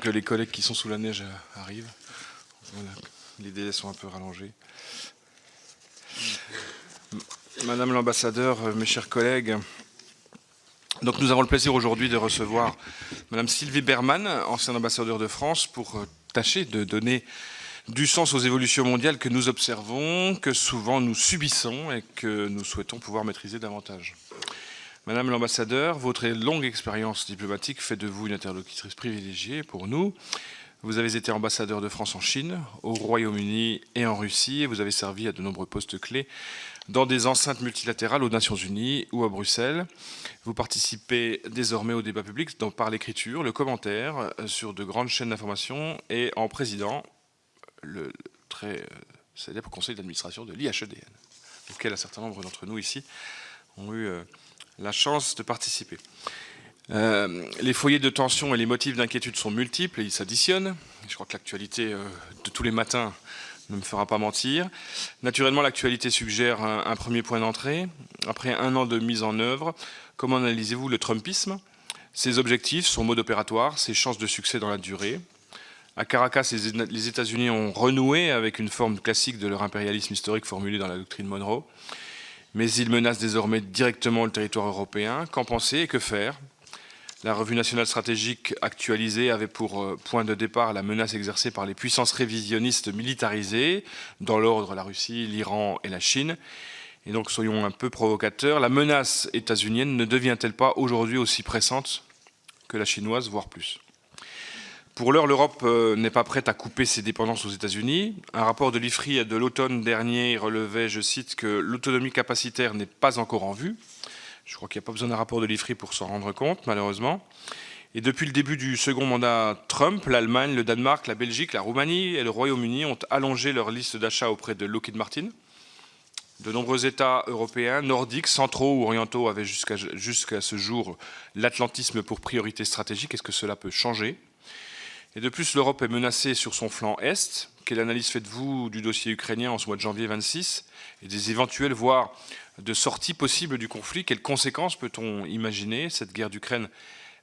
Que les collègues qui sont sous la neige arrivent. Voilà. Les délais sont un peu rallongés. Madame l'ambassadeur, mes chers collègues, donc nous avons le plaisir aujourd'hui de recevoir Madame Sylvie Bermann, ancienne ambassadeur de France, pour tâcher de donner du sens aux évolutions mondiales que nous observons, que souvent nous subissons et que nous souhaitons pouvoir maîtriser davantage. Madame l'ambassadeur, votre longue expérience diplomatique fait de vous une interlocutrice privilégiée pour nous. Vous avez été ambassadeur de France en Chine, au Royaume-Uni et en Russie, et vous avez servi à de nombreux postes clés dans des enceintes multilatérales aux Nations Unies ou à Bruxelles. Vous participez désormais au débat public par l'écriture, le commentaire sur de grandes chaînes d'information et en président le très célèbre conseil d'administration de l'IHEDN, auquel un certain nombre d'entre nous ici ont eu la chance de participer. Les foyers de tension et les motifs d'inquiétude sont multiples et ils s'additionnent. Je crois que l'actualité de tous les matins ne me fera pas mentir. Naturellement, l'actualité suggère un premier point d'entrée. Après un an de mise en œuvre, comment analysez-vous le Trumpisme, ses objectifs, son mode opératoire, ses chances de succès dans la durée? À Caracas, les États-Unis ont renoué avec une forme classique de leur impérialisme historique formulé dans la doctrine Monroe. Mais ils menacent désormais directement le territoire européen. Qu'en penser et que faire? La revue nationale stratégique actualisée avait pour point de départ la menace exercée par les puissances révisionnistes militarisées, dans l'ordre la Russie, l'Iran et la Chine. Et donc soyons un peu provocateurs, la menace états-unienne ne devient-elle pas aujourd'hui aussi pressante que la chinoise, voire plus? Pour l'heure, l'Europe n'est pas prête à couper ses dépendances aux États-Unis. Un rapport de l'IFRI de l'automne dernier relevait, je cite, que l'autonomie capacitaire n'est pas encore en vue. Je crois qu'il n'y a pas besoin d'un rapport de l'IFRI pour s'en rendre compte, malheureusement. Et depuis le début du second mandat Trump, l'Allemagne, le Danemark, la Belgique, la Roumanie et le Royaume-Uni ont allongé leur liste d'achats auprès de Lockheed Martin. De nombreux États européens, nordiques, centraux ou orientaux avaient jusqu'à ce jour l'atlantisme pour priorité stratégique. Est-ce que cela peut changer? Et de plus, l'Europe est menacée sur son flanc Est. Quelle analyse faites-vous du dossier ukrainien en ce mois de janvier 26 et des éventuelles, voire de sorties possibles du conflit? Quelles conséquences peut-on imaginer? Cette guerre d'Ukraine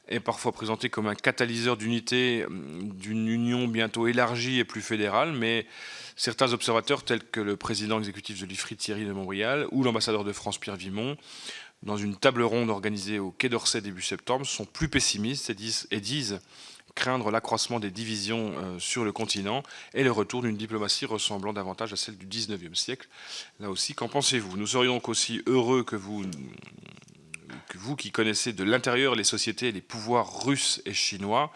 est parfois présentée comme un catalyseur d'unité d'une union bientôt élargie et plus fédérale, mais certains observateurs, tels que le président exécutif de l'IFRI Thierry de Montbrial ou l'ambassadeur de France Pierre Vimont, dans une table ronde organisée au Quai d'Orsay début septembre, sont plus pessimistes et disent craindre l'accroissement des divisions sur le continent et le retour d'une diplomatie ressemblant davantage à celle du 19e siècle. Là aussi, qu'en pensez-vous? Nous serions donc aussi heureux que vous qui connaissez de l'intérieur les sociétés et les pouvoirs russes et chinois,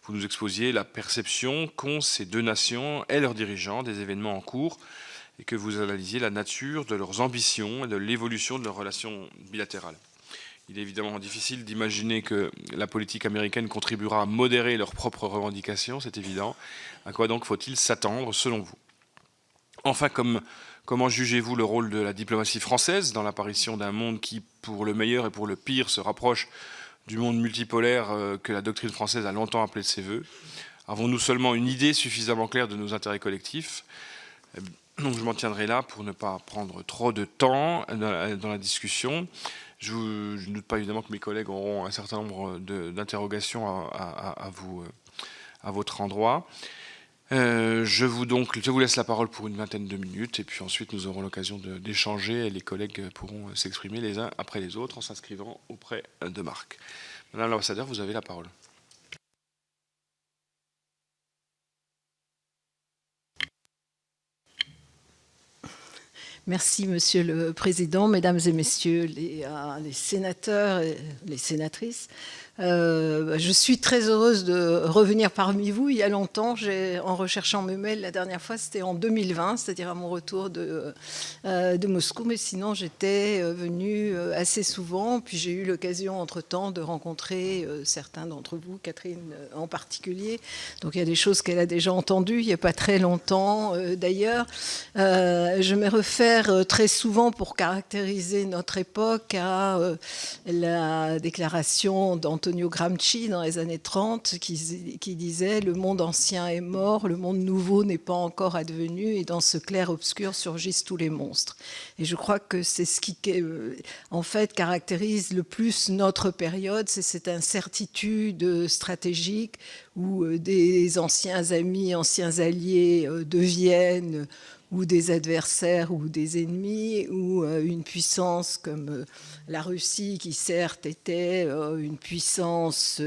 vous nous exposiez la perception qu'ont ces deux nations et leurs dirigeants des événements en cours et que vous analysiez la nature de leurs ambitions et de l'évolution de leurs relations bilatérales. Il est évidemment difficile d'imaginer que la politique américaine contribuera à modérer leurs propres revendications, c'est évident. À quoi donc faut-il s'attendre, selon vous? Enfin, comment jugez-vous le rôle de la diplomatie française dans l'apparition d'un monde qui, pour le meilleur et pour le pire, se rapproche du monde multipolaire que la doctrine française a longtemps appelé de ses voeux? Avons-nous seulement une idée suffisamment claire de nos intérêts collectifs? Donc je m'en tiendrai là pour ne pas prendre trop de temps dans la discussion. Je ne doute pas évidemment que mes collègues auront un certain nombre d'interrogations à votre endroit. Je vous laisse la parole pour une vingtaine de minutes et puis ensuite nous aurons l'occasion d'échanger et les collègues pourront s'exprimer les uns après les autres en s'inscrivant auprès de Marc. Madame l'ambassadeur, vous avez la parole. Merci, Monsieur le Président, Mesdames et Messieurs les sénateurs et les sénatrices. Je suis très heureuse de revenir parmi vous. Il y a longtemps, en recherchant mes mails, la dernière fois, c'était en 2020, c'est-à-dire à mon retour de Moscou. Mais sinon, j'étais venue assez souvent. Puis j'ai eu l'occasion, entre-temps, de rencontrer certains d'entre vous, Catherine en particulier. Donc il y a des choses qu'elle a déjà entendues, il n'y a pas très longtemps d'ailleurs. Je me réfère réfère très souvent pour caractériser notre époque à la déclaration d'Antonio Gramsci dans les années 30 qui disait « Le monde ancien est mort, le monde nouveau n'est pas encore advenu et dans ce clair-obscur surgissent tous les monstres ». Et je crois que c'est ce qui, en fait, caractérise le plus notre période, c'est cette incertitude stratégique où des anciens amis, anciens alliés deviennent ou des adversaires ou des ennemis, ou une puissance comme la Russie, qui certes était une puissance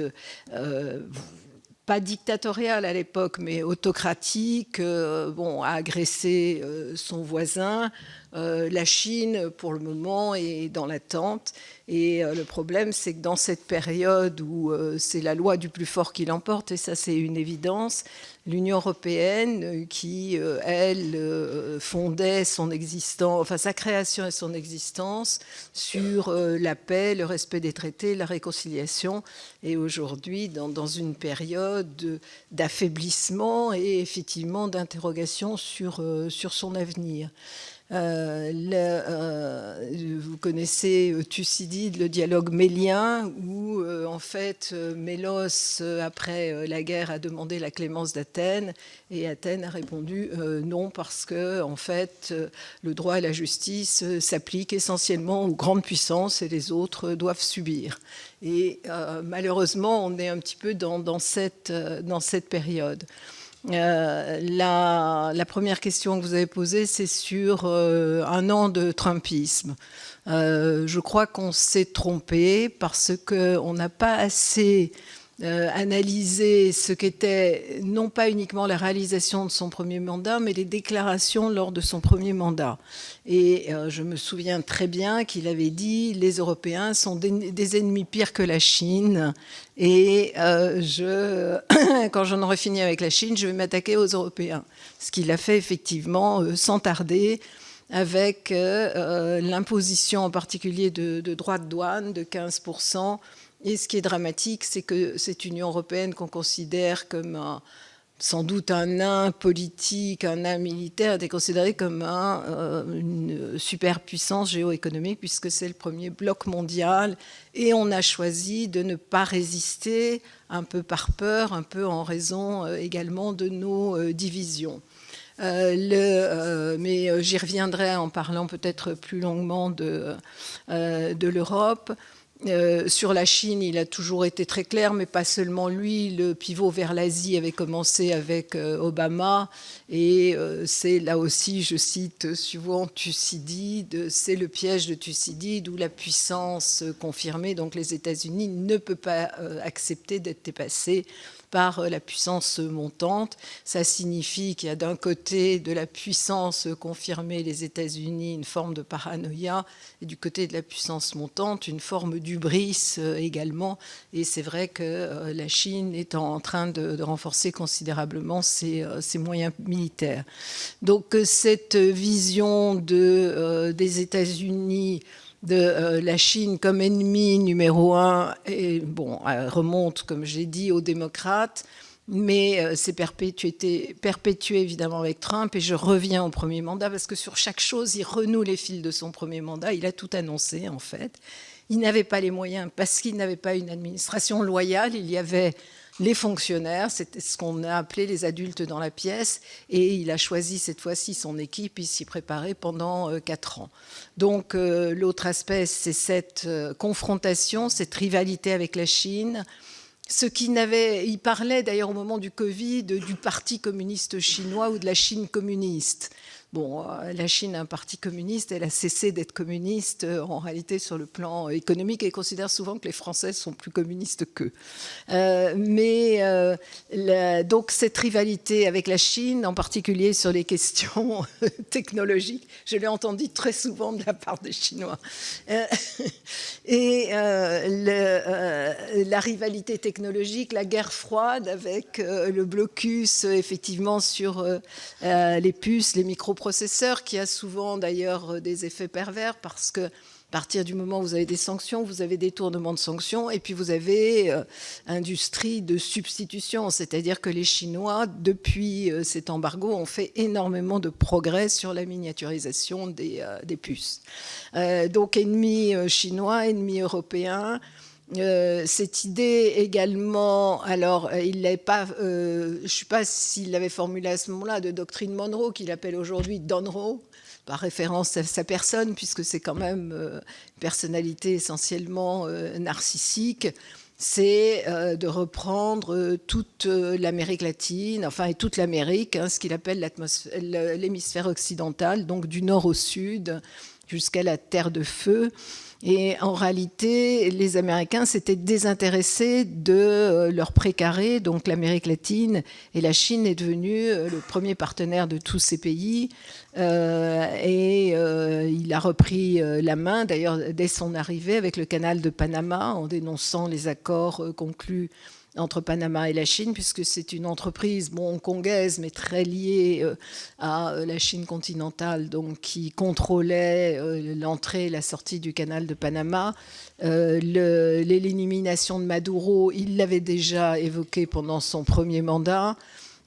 pas dictatoriale à l'époque, mais autocratique, a agressé son voisin. La Chine, pour le moment, est dans l'attente. Et le problème, c'est que dans cette période où c'est la loi du plus fort qui l'emporte, et ça, c'est une évidence, l'Union européenne, qui, elle, fondait son existence, enfin sa création et son existence sur la paix, le respect des traités, la réconciliation, et aujourd'hui dans une période d'affaiblissement et effectivement d'interrogation sur son avenir. Vous connaissez Thucydide, le dialogue mélien, où en fait Mélos, après la guerre, a demandé la clémence d'Athènes, et Athènes a répondu non, parce que en fait le droit et la justice s'appliquent essentiellement aux grandes puissances et les autres doivent subir. Et malheureusement, on est un petit peu dans cette période. La première question que vous avez posée, c'est sur un an de Trumpisme. Je crois qu'on s'est trompé parce qu'on n'a pas assez analysé ce qu'était non pas uniquement la réalisation de son premier mandat, mais les déclarations lors de son premier mandat. Et je me souviens très bien qu'il avait dit « Les Européens sont des ennemis pires que la Chine ». Et quand j'en aurai fini avec la Chine, je vais m'attaquer aux Européens. Ce qu'il a fait effectivement sans tarder, avec l'imposition en particulier de droits de douane de 15%. Et ce qui est dramatique, c'est que cette Union européenne qu'on considère comme sans doute un nain politique, un nain militaire, est considéré comme une superpuissance géoéconomique, puisque c'est le premier bloc mondial. Et on a choisi de ne pas résister, un peu par peur, un peu en raison également de nos divisions. Mais j'y reviendrai en parlant peut-être plus longuement de l'Europe. Sur la Chine, il a toujours été très clair, mais pas seulement lui. Le pivot vers l'Asie avait commencé avec Obama, et c'est là aussi, je cite souvent Thucydide, c'est le piège de Thucydide où la puissance confirmée, donc les États-Unis, ne peut pas accepter d'être dépassée par la puissance montante. Ça signifie qu'il y a d'un côté de la puissance confirmée, les États-Unis, une forme de paranoïa, et du côté de la puissance montante, une forme d'hubris également. Et c'est vrai que la Chine est en train de renforcer considérablement ses moyens militaires. Donc cette vision des États-Unis, de la Chine comme ennemi numéro un, et bon, elle remonte, comme j'ai dit, aux démocrates, mais c'est perpétué évidemment avec Trump. Et je reviens au premier mandat, parce que sur chaque chose, il renoue les fils de son premier mandat. Il a tout annoncé, en fait. Il n'avait pas les moyens, parce qu'il n'avait pas une administration loyale. Il y avait les fonctionnaires, c'était ce qu'on a appelé les adultes dans la pièce, et il a choisi cette fois-ci son équipe, il s'y préparait pendant 4 ans. Donc l'autre aspect, c'est cette confrontation, cette rivalité avec la Chine. Il parlait d'ailleurs au moment du Covid du Parti communiste chinois ou de la Chine communiste. Bon, la Chine a un parti communiste, elle a cessé d'être communiste en réalité sur le plan économique, et considère souvent que les Français sont plus communistes qu'eux. Donc cette rivalité avec la Chine, en particulier sur les questions technologiques, je l'ai entendu très souvent de la part des Chinois. La rivalité technologique, la guerre froide avec le blocus effectivement sur les puces, les microprocesseurs, qui a souvent d'ailleurs des effets pervers, parce que À partir du moment où vous avez des sanctions, vous avez détournement de sanctions, et puis vous avez industrie de substitution, c'est-à-dire que les Chinois, depuis cet embargo, ont fait énormément de progrès sur la miniaturisation des puces. Donc ennemi chinois, ennemi européen. Cette idée également, alors il l'avait pas, je ne sais pas s'il l'avait formulée à ce moment-là, de doctrine Monroe, qu'il appelle aujourd'hui Donroe, par référence à sa personne, puisque c'est quand même une personnalité essentiellement narcissique, c'est de reprendre toute l'Amérique latine, enfin et toute l'Amérique, hein, ce qu'il appelle l'hémisphère occidental, donc du nord au sud, jusqu'à la Terre de Feu. Et en réalité, les Américains s'étaient désintéressés de leur précaré, donc l'Amérique latine, et la Chine est devenue le premier partenaire de tous ces pays. Il a repris la main, d'ailleurs, dès son arrivée, avec le canal de Panama, en dénonçant les accords conclus entre Panama et la Chine, puisque c'est une entreprise hongkongaise, mais très liée à la Chine continentale, donc qui contrôlait l'entrée et la sortie du canal de Panama. L'élimination de Maduro, il l'avait déjà évoqué pendant son premier mandat.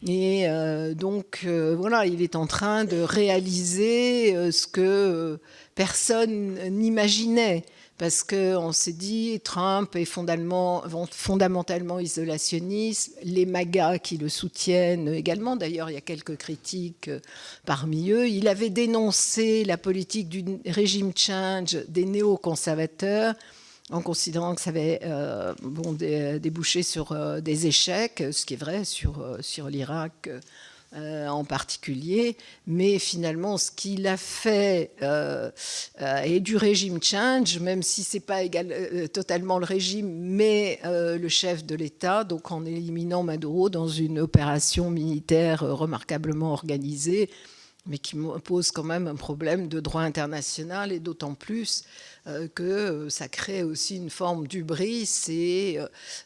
Et voilà, il est en train de réaliser ce que personne n'imaginait. Parce qu'on s'est dit, Trump est fondamentalement isolationniste, les MAGA qui le soutiennent également, d'ailleurs il y a quelques critiques parmi eux. Il avait dénoncé la politique du régime change des néoconservateurs, en considérant que ça avait débouché sur des échecs, ce qui est vrai sur l'Irak en particulier, mais finalement ce qu'il a fait est du régime change, même si c'est pas totalement le régime, mais le chef de l'État, donc en éliminant Maduro dans une opération militaire remarquablement organisée, mais qui pose quand même un problème de droit international, et d'autant plus que ça crée aussi une forme d'hubris et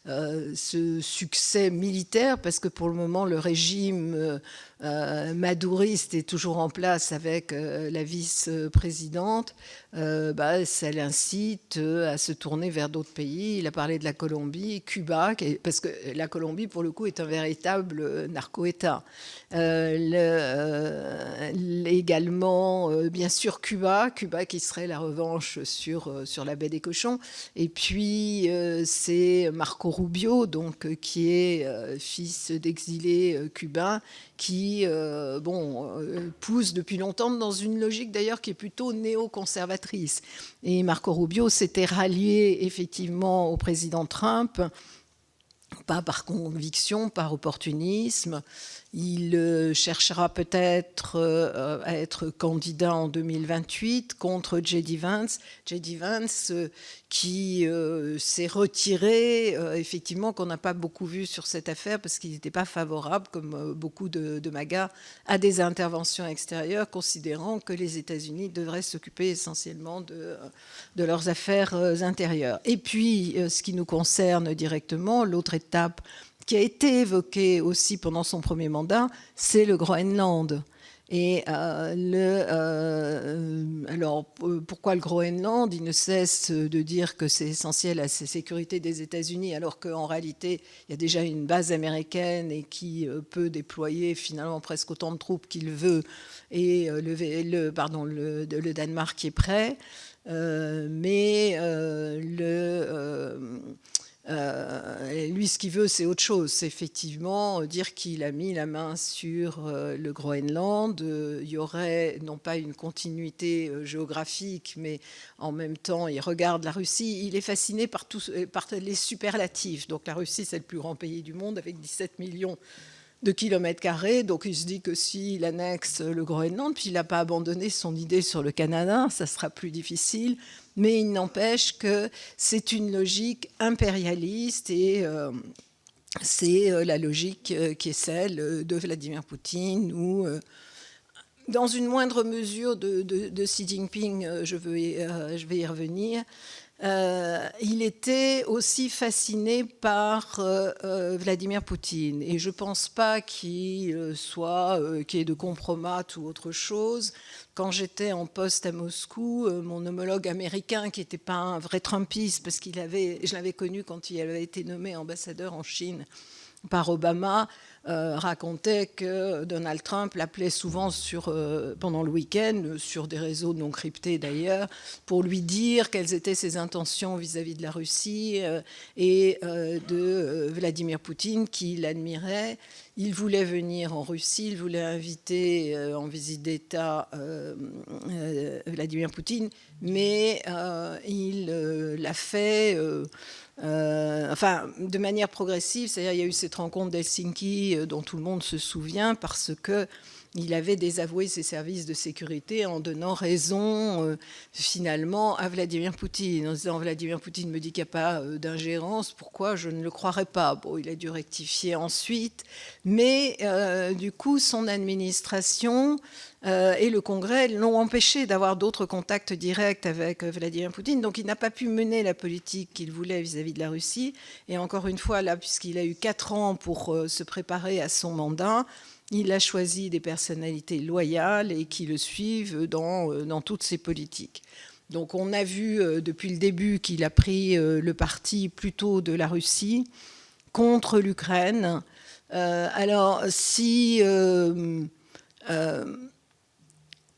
ce succès militaire, parce que pour le moment, le régime madouriste est toujours en place avec la vice-présidente. Ça l'incite à se tourner vers d'autres pays. Il a parlé de la Colombie, Cuba, parce que la Colombie, pour le coup, est un véritable narco-État. Également, bien sûr, Cuba qui serait la revanche sur la baie des cochons. Et puis, c'est Marco Rubio, donc, qui est fils d'exilés cubains, qui pousse depuis longtemps dans une logique d'ailleurs qui est plutôt néoconservatrice. Et Marco Rubio s'était rallié effectivement au président Trump, pas par conviction, par opportunisme. Il cherchera peut-être à être candidat en 2028 contre J.D. Vance. J.D. Vance qui s'est retiré, effectivement, qu'on n'a pas beaucoup vu sur cette affaire parce qu'il n'était pas favorable, comme beaucoup de MAGA, à des interventions extérieures, considérant que les États-Unis devraient s'occuper essentiellement de leurs affaires intérieures. Et puis, ce qui nous concerne directement, l'autre étape qui a été évoqué aussi pendant son premier mandat, c'est le Groenland. Et alors, pourquoi le Groenland? Il ne cesse de dire que c'est essentiel à la sécurité des États-Unis, alors qu'en réalité, il y a déjà une base américaine et qui peut déployer finalement presque autant de troupes qu'il veut, et le Danemark qui est prêt. Lui, ce qu'il veut, c'est autre chose. C'est effectivement dire qu'il a mis la main sur le Groenland. Il y aurait non pas une continuité géographique, mais en même temps, il regarde la Russie. Il est fasciné par les superlatifs. Donc la Russie, c'est le plus grand pays du monde avec 17 millions de kilomètres carrés. Donc il se dit que s'il annexe le Groenland, puis il n'a pas abandonné son idée sur le Canada, ça sera plus difficile. Mais il n'empêche que c'est une logique impérialiste et c'est la logique qui est celle de Vladimir Poutine ou, dans une moindre mesure, de Xi Jinping, je vais y revenir. il était aussi fasciné par Vladimir Poutine. Et je ne pense pas qu'il y ait de compromat ou autre chose. Quand j'étais en poste à Moscou, mon homologue américain, qui n'était pas un vrai Trumpiste, parce je l'avais connu quand il avait été nommé ambassadeur en Chine par Obama, racontait que Donald Trump l'appelait souvent pendant le week-end, sur des réseaux non cryptés d'ailleurs, pour lui dire quelles étaient ses intentions vis-à-vis de la Russie et de Vladimir Poutine, qui l'admirait. Il voulait venir en Russie, il voulait inviter en visite d'État Vladimir Poutine, mais il l'a fait... de manière progressive, c'est-à-dire il y a eu cette rencontre d'Helsinki dont tout le monde se souvient parce qu'il avait désavoué ses services de sécurité en donnant raison finalement à Vladimir Poutine, en disant Vladimir Poutine me dit qu'il n'y a pas d'ingérence, pourquoi je ne le croirais pas. Bon, il a dû rectifier ensuite, mais du coup son administration et le Congrès l'ont empêché d'avoir d'autres contacts directs avec Vladimir Poutine. Donc il n'a pas pu mener la politique qu'il voulait vis-à-vis de la Russie. Et encore une fois, là, puisqu'il a eu 4 ans pour se préparer à son mandat, il a choisi des personnalités loyales et qui le suivent dans toutes ses politiques. Donc on a vu depuis le début qu'il a pris le parti plutôt de la Russie contre l'Ukraine. Alors si...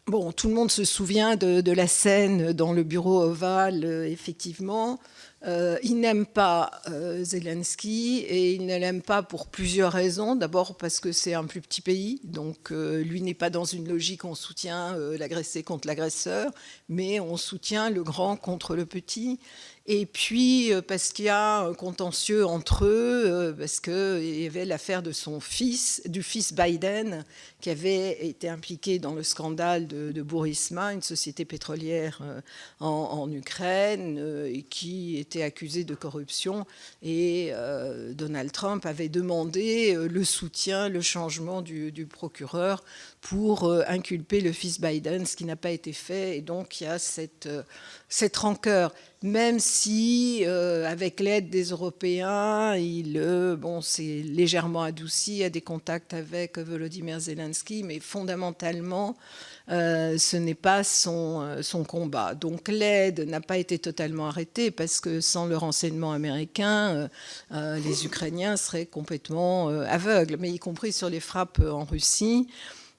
Bon, tout le monde se souvient de la scène dans le bureau ovale, effectivement. Il n'aime pas Zelensky et il ne l'aime pas pour plusieurs raisons. D'abord parce que c'est un plus petit pays, donc lui n'est pas dans une logique on soutient l'agressé contre l'agresseur, mais on soutient le grand contre le petit. Et puis parce qu'il y a un contentieux entre eux, parce qu'il y avait l'affaire de du fils Biden, qui avait été impliqué dans le scandale de Burisma, une société pétrolière en Ukraine, et qui était accusé de corruption. Et Donald Trump avait demandé le soutien, le changement du procureur pour inculper le fils Biden, ce qui n'a pas été fait. Et donc il y a cette rancœur. Même si, avec l'aide des Européens, c'est légèrement adouci, à des contacts avec Volodymyr Zelensky, mais fondamentalement, ce n'est pas son combat. Donc l'aide n'a pas été totalement arrêtée, parce que sans le renseignement américain, les Ukrainiens seraient complètement aveugles, mais y compris sur les frappes en Russie.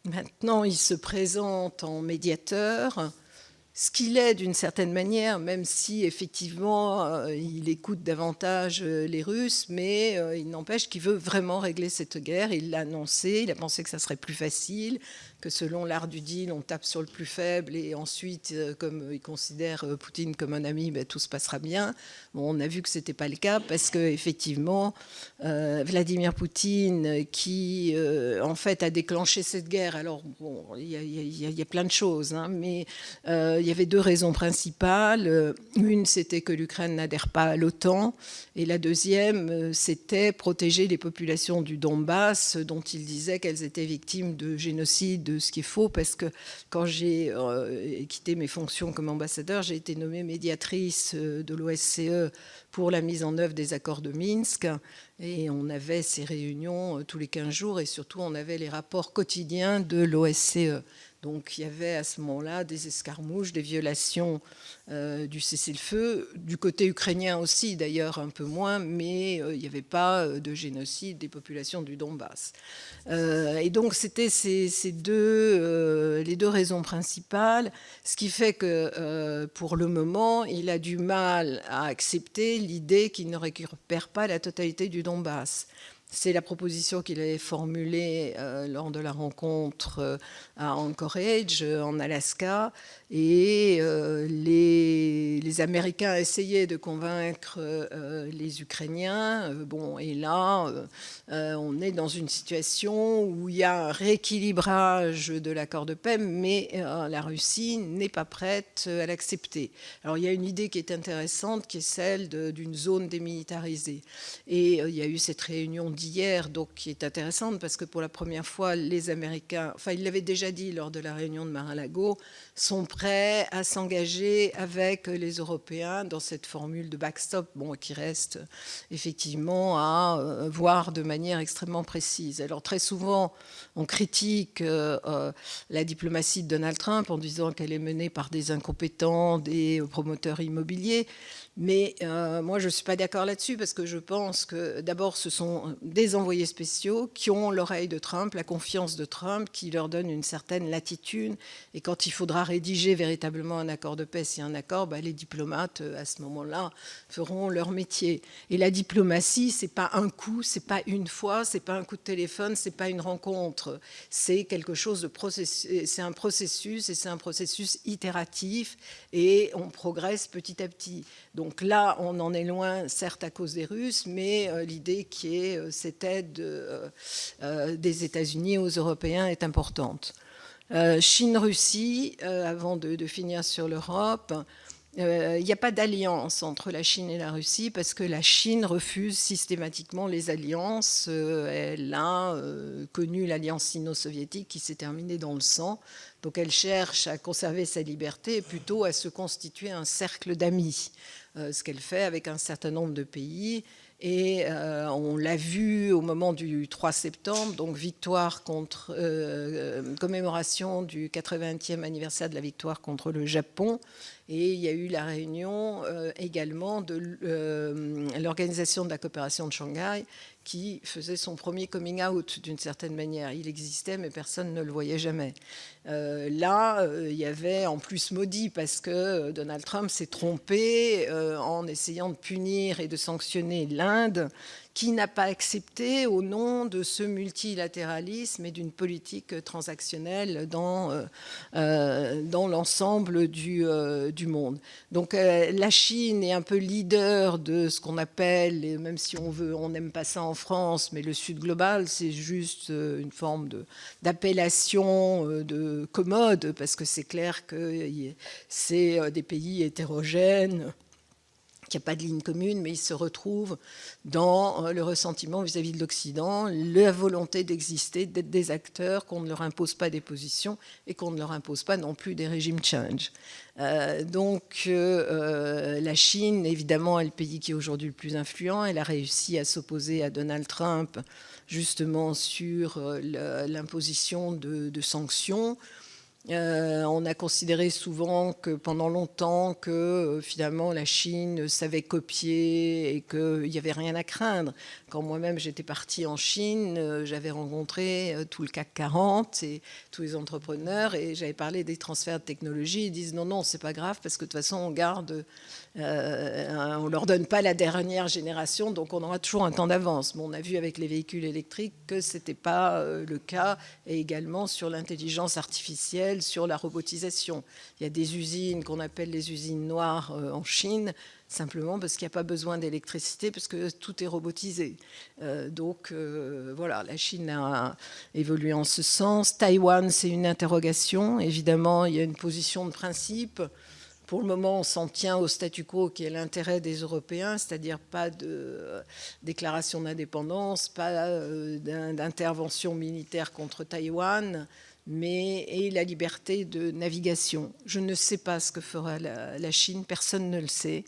Maintenant, il se présente en médiateur, ce qu'il est d'une certaine manière, même si effectivement il écoute davantage les Russes, mais il n'empêche qu'il veut vraiment régler cette guerre. Il l'a annoncé, il a pensé que ça serait plus facile, que selon l'art du deal, on tape sur le plus faible et ensuite, comme il considère Poutine comme un ami, tout se passera bien. Bon, on a vu que ce n'était pas le cas parce qu'effectivement, Vladimir Poutine, qui en fait a déclenché cette guerre, alors bon, il y a plein de choses, hein, mais il y avait 2 raisons principales. Une, c'était que l'Ukraine n'adhère pas à l'OTAN, et la deuxième, c'était protéger les populations du Donbass, dont il disait qu'elles étaient victimes de génocide, ce qui est faux, parce que quand j'ai quitté mes fonctions comme ambassadeur, j'ai été nommée médiatrice de l'OSCE pour la mise en œuvre des accords de Minsk, et on avait ces réunions tous les 15 jours, et surtout on avait les rapports quotidiens de l'OSCE. Donc il y avait à ce moment-là des escarmouches, des violations du cessez-le-feu, du côté ukrainien aussi d'ailleurs un peu moins, mais il n'y avait pas de génocide des populations du Donbass. Et donc c'était les 2 raisons principales, ce qui fait que pour le moment il a du mal à accepter l'idée qu'il ne récupère pas la totalité du Donbass. C'est la proposition qu'il avait formulée lors de la rencontre à Anchorage, en Alaska. Et les Américains essayaient de convaincre les Ukrainiens. Et là, on est dans une situation où il y a un rééquilibrage de l'accord de paix, mais la Russie n'est pas prête à l'accepter. Alors, il y a une idée qui est intéressante, qui est celle d'une zone démilitarisée. Et il y a eu cette réunion d'hier, donc qui est intéressante parce que pour la première fois, les Américains, enfin ils l'avaient déjà dit lors de la réunion de Mar-a-Lago, sont prêts à s'engager avec les Européens dans cette formule de backstop, bon, qui reste effectivement à voir de manière extrêmement précise. Alors très souvent, on critique la diplomatie de Donald Trump en disant qu'elle est menée par des incompétents, des promoteurs immobiliers. Mais moi, je ne suis pas d'accord là-dessus parce que je pense que d'abord, ce sont des envoyés spéciaux qui ont l'oreille de Trump, la confiance de Trump, qui leur donne une certaine latitude. Et quand il faudra rédiger véritablement un accord de paix, s'il y a un accord, les diplomates, à ce moment-là, feront leur métier. Et la diplomatie, ce n'est pas un coup, ce n'est pas une fois, ce n'est pas un coup de téléphone, ce n'est pas une rencontre. C'est quelque chose de c'est un processus et c'est un processus itératif et on progresse petit à petit. Donc là, on en est loin, certes à cause des Russes, mais l'idée qui est cette aide des États-Unis aux Européens est importante. Chine-Russie, avant de finir sur l'Europe, il n'y a pas d'alliance entre la Chine et la Russie parce que la Chine refuse systématiquement les alliances. Elle a connu l'alliance sino-soviétique qui s'est terminée dans le sang. Donc elle cherche à conserver sa liberté et plutôt à se constituer un cercle d'amis, ce qu'elle fait avec un certain nombre de pays. Et on l'a vu au moment du 3 septembre, donc victoire contre commémoration du 80e anniversaire de la victoire contre le Japon. Et il y a eu la réunion également de l'Organisation de la coopération de Shanghai qui faisait son premier coming out d'une certaine manière. Il existait, mais personne ne le voyait jamais. Là, il y avait en plus maudit parce que Donald Trump s'est trompé en essayant de punir et de sanctionner l'Inde, qui n'a pas accepté au nom de ce multilatéralisme et d'une politique transactionnelle dans l'ensemble du monde. Donc la Chine est un peu leader de ce qu'on appelle, même si on n'aime pas ça en France, mais le Sud global, c'est juste une forme d'appellation de commode, parce que c'est clair que c'est des pays hétérogènes, qu'il n'y a pas de ligne commune, mais ils se retrouvent dans le ressentiment vis-à-vis de l'Occident, la volonté d'exister, d'être des acteurs, qu'on ne leur impose pas des positions et qu'on ne leur impose pas non plus des régimes change. Donc la Chine, évidemment, est le pays qui est aujourd'hui le plus influent. Elle a réussi à s'opposer à Donald Trump justement sur l'imposition de sanctions. On a considéré souvent que pendant longtemps que finalement la Chine savait copier et qu'il n'y avait rien à craindre. Quand moi-même j'étais partie en Chine, j'avais rencontré tout le CAC 40 et tous les entrepreneurs et j'avais parlé des transferts de technologie. Ils disent non, c'est pas grave parce que de toute façon on garde, on leur donne pas la dernière génération, donc on aura toujours un temps d'avance. Mais on a vu avec les véhicules électriques que c'était pas le cas, et également sur l'intelligence artificielle, sur la robotisation. Il y a des usines qu'on appelle les usines noires en Chine, simplement parce qu'il n'y a pas besoin d'électricité, parce que tout est robotisé. Donc voilà, la Chine a évolué en ce sens. Taïwan, c'est une interrogation. Évidemment, il y a une position de principe. Pour le moment, on s'en tient au statu quo qui est l'intérêt des Européens, c'est-à-dire pas de déclaration d'indépendance, pas d'intervention militaire contre Taïwan, et la liberté de navigation. Je ne sais pas ce que fera la Chine, personne ne le sait.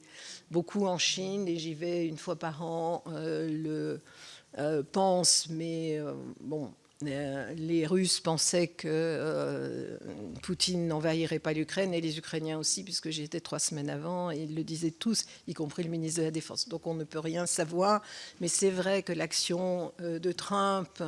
Beaucoup en Chine, et j'y vais une fois par an, pensent, mais bon, les Russes pensaient que Poutine n'envahirait pas l'Ukraine, et les Ukrainiens aussi, puisque j'y étais 3 semaines avant, et ils le disaient tous, y compris le ministre de la Défense. Donc on ne peut rien savoir, mais c'est vrai que l'action de Trump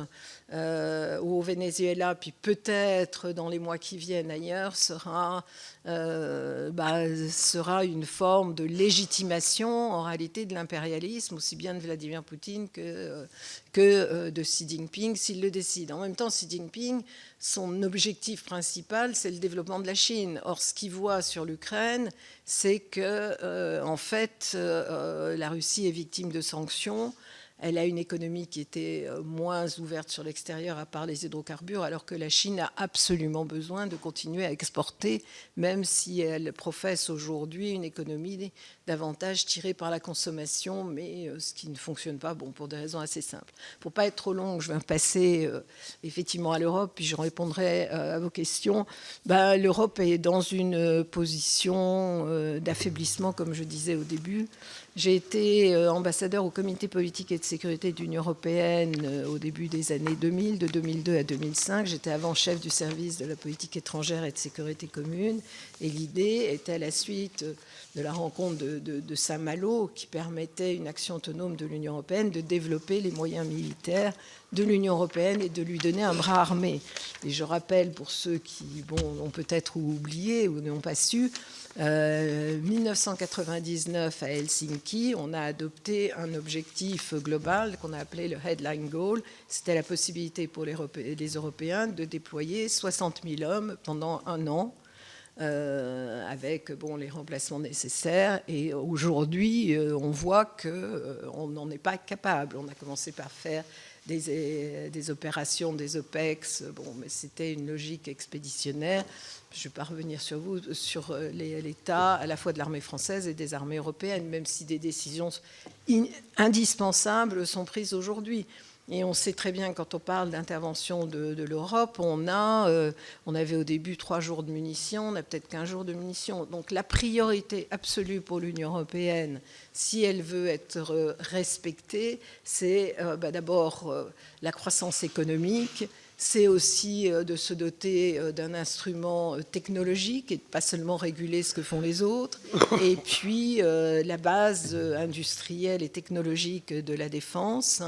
au Venezuela, puis peut-être dans les mois qui viennent ailleurs, sera une forme de légitimation en réalité de l'impérialisme, aussi bien de Vladimir Poutine que de Xi Jinping, s'il le décide. En même temps, Xi Jinping, son objectif principal, c'est le développement de la Chine. Or, ce qu'il voit sur l'Ukraine, c'est que, en fait, la Russie est victime de sanctions. elle a une économie qui était moins ouverte sur l'extérieur à part les hydrocarbures, alors que la Chine a absolument besoin de continuer à exporter, même si elle professe aujourd'hui une économie davantage tirée par la consommation, mais ce qui ne fonctionne pas, bon, pour des raisons assez simples. Pour ne pas être trop longue, je vais passer effectivement à l'Europe, puis je répondrai à vos questions. L'Europe est dans une position d'affaiblissement, comme je disais au début. J'ai été ambassadeur au Comité politique et de sécurité de l'Union européenne au début des années 2000, de 2002 à 2005. J'étais avant chef du service de la politique étrangère et de sécurité commune. Et l'idée était, à la suite de la rencontre de Saint-Malo, qui permettait une action autonome de l'Union européenne, de développer les moyens militaires de l'Union européenne et de lui donner un bras armé. Et je rappelle, pour ceux qui ont peut-être oublié ou n'ont pas su, 1999 à Helsinki, on a adopté un objectif global qu'on a appelé le Headline Goal. C'était la possibilité pour les Européens de déployer 60 000 hommes pendant un an, avec les remplacements nécessaires. Et aujourd'hui, on voit qu'on n'en est pas capable. On a commencé par faire des opérations, des OPEX, mais c'était une logique expéditionnaire. Je ne vais pas revenir sur l'état à la fois de l'armée française et des armées européennes, même si des décisions indispensables sont prises aujourd'hui. Et on sait très bien, quand on parle d'intervention de l'Europe, on avait au début 3 jours de munitions, on a peut-être 15 jours de munitions. Donc la priorité absolue pour l'Union européenne, si elle veut être respectée, c'est d'abord la croissance économique, c'est aussi de se doter d'un instrument technologique et de pas seulement réguler ce que font les autres. Et puis la base industrielle et technologique de la défense.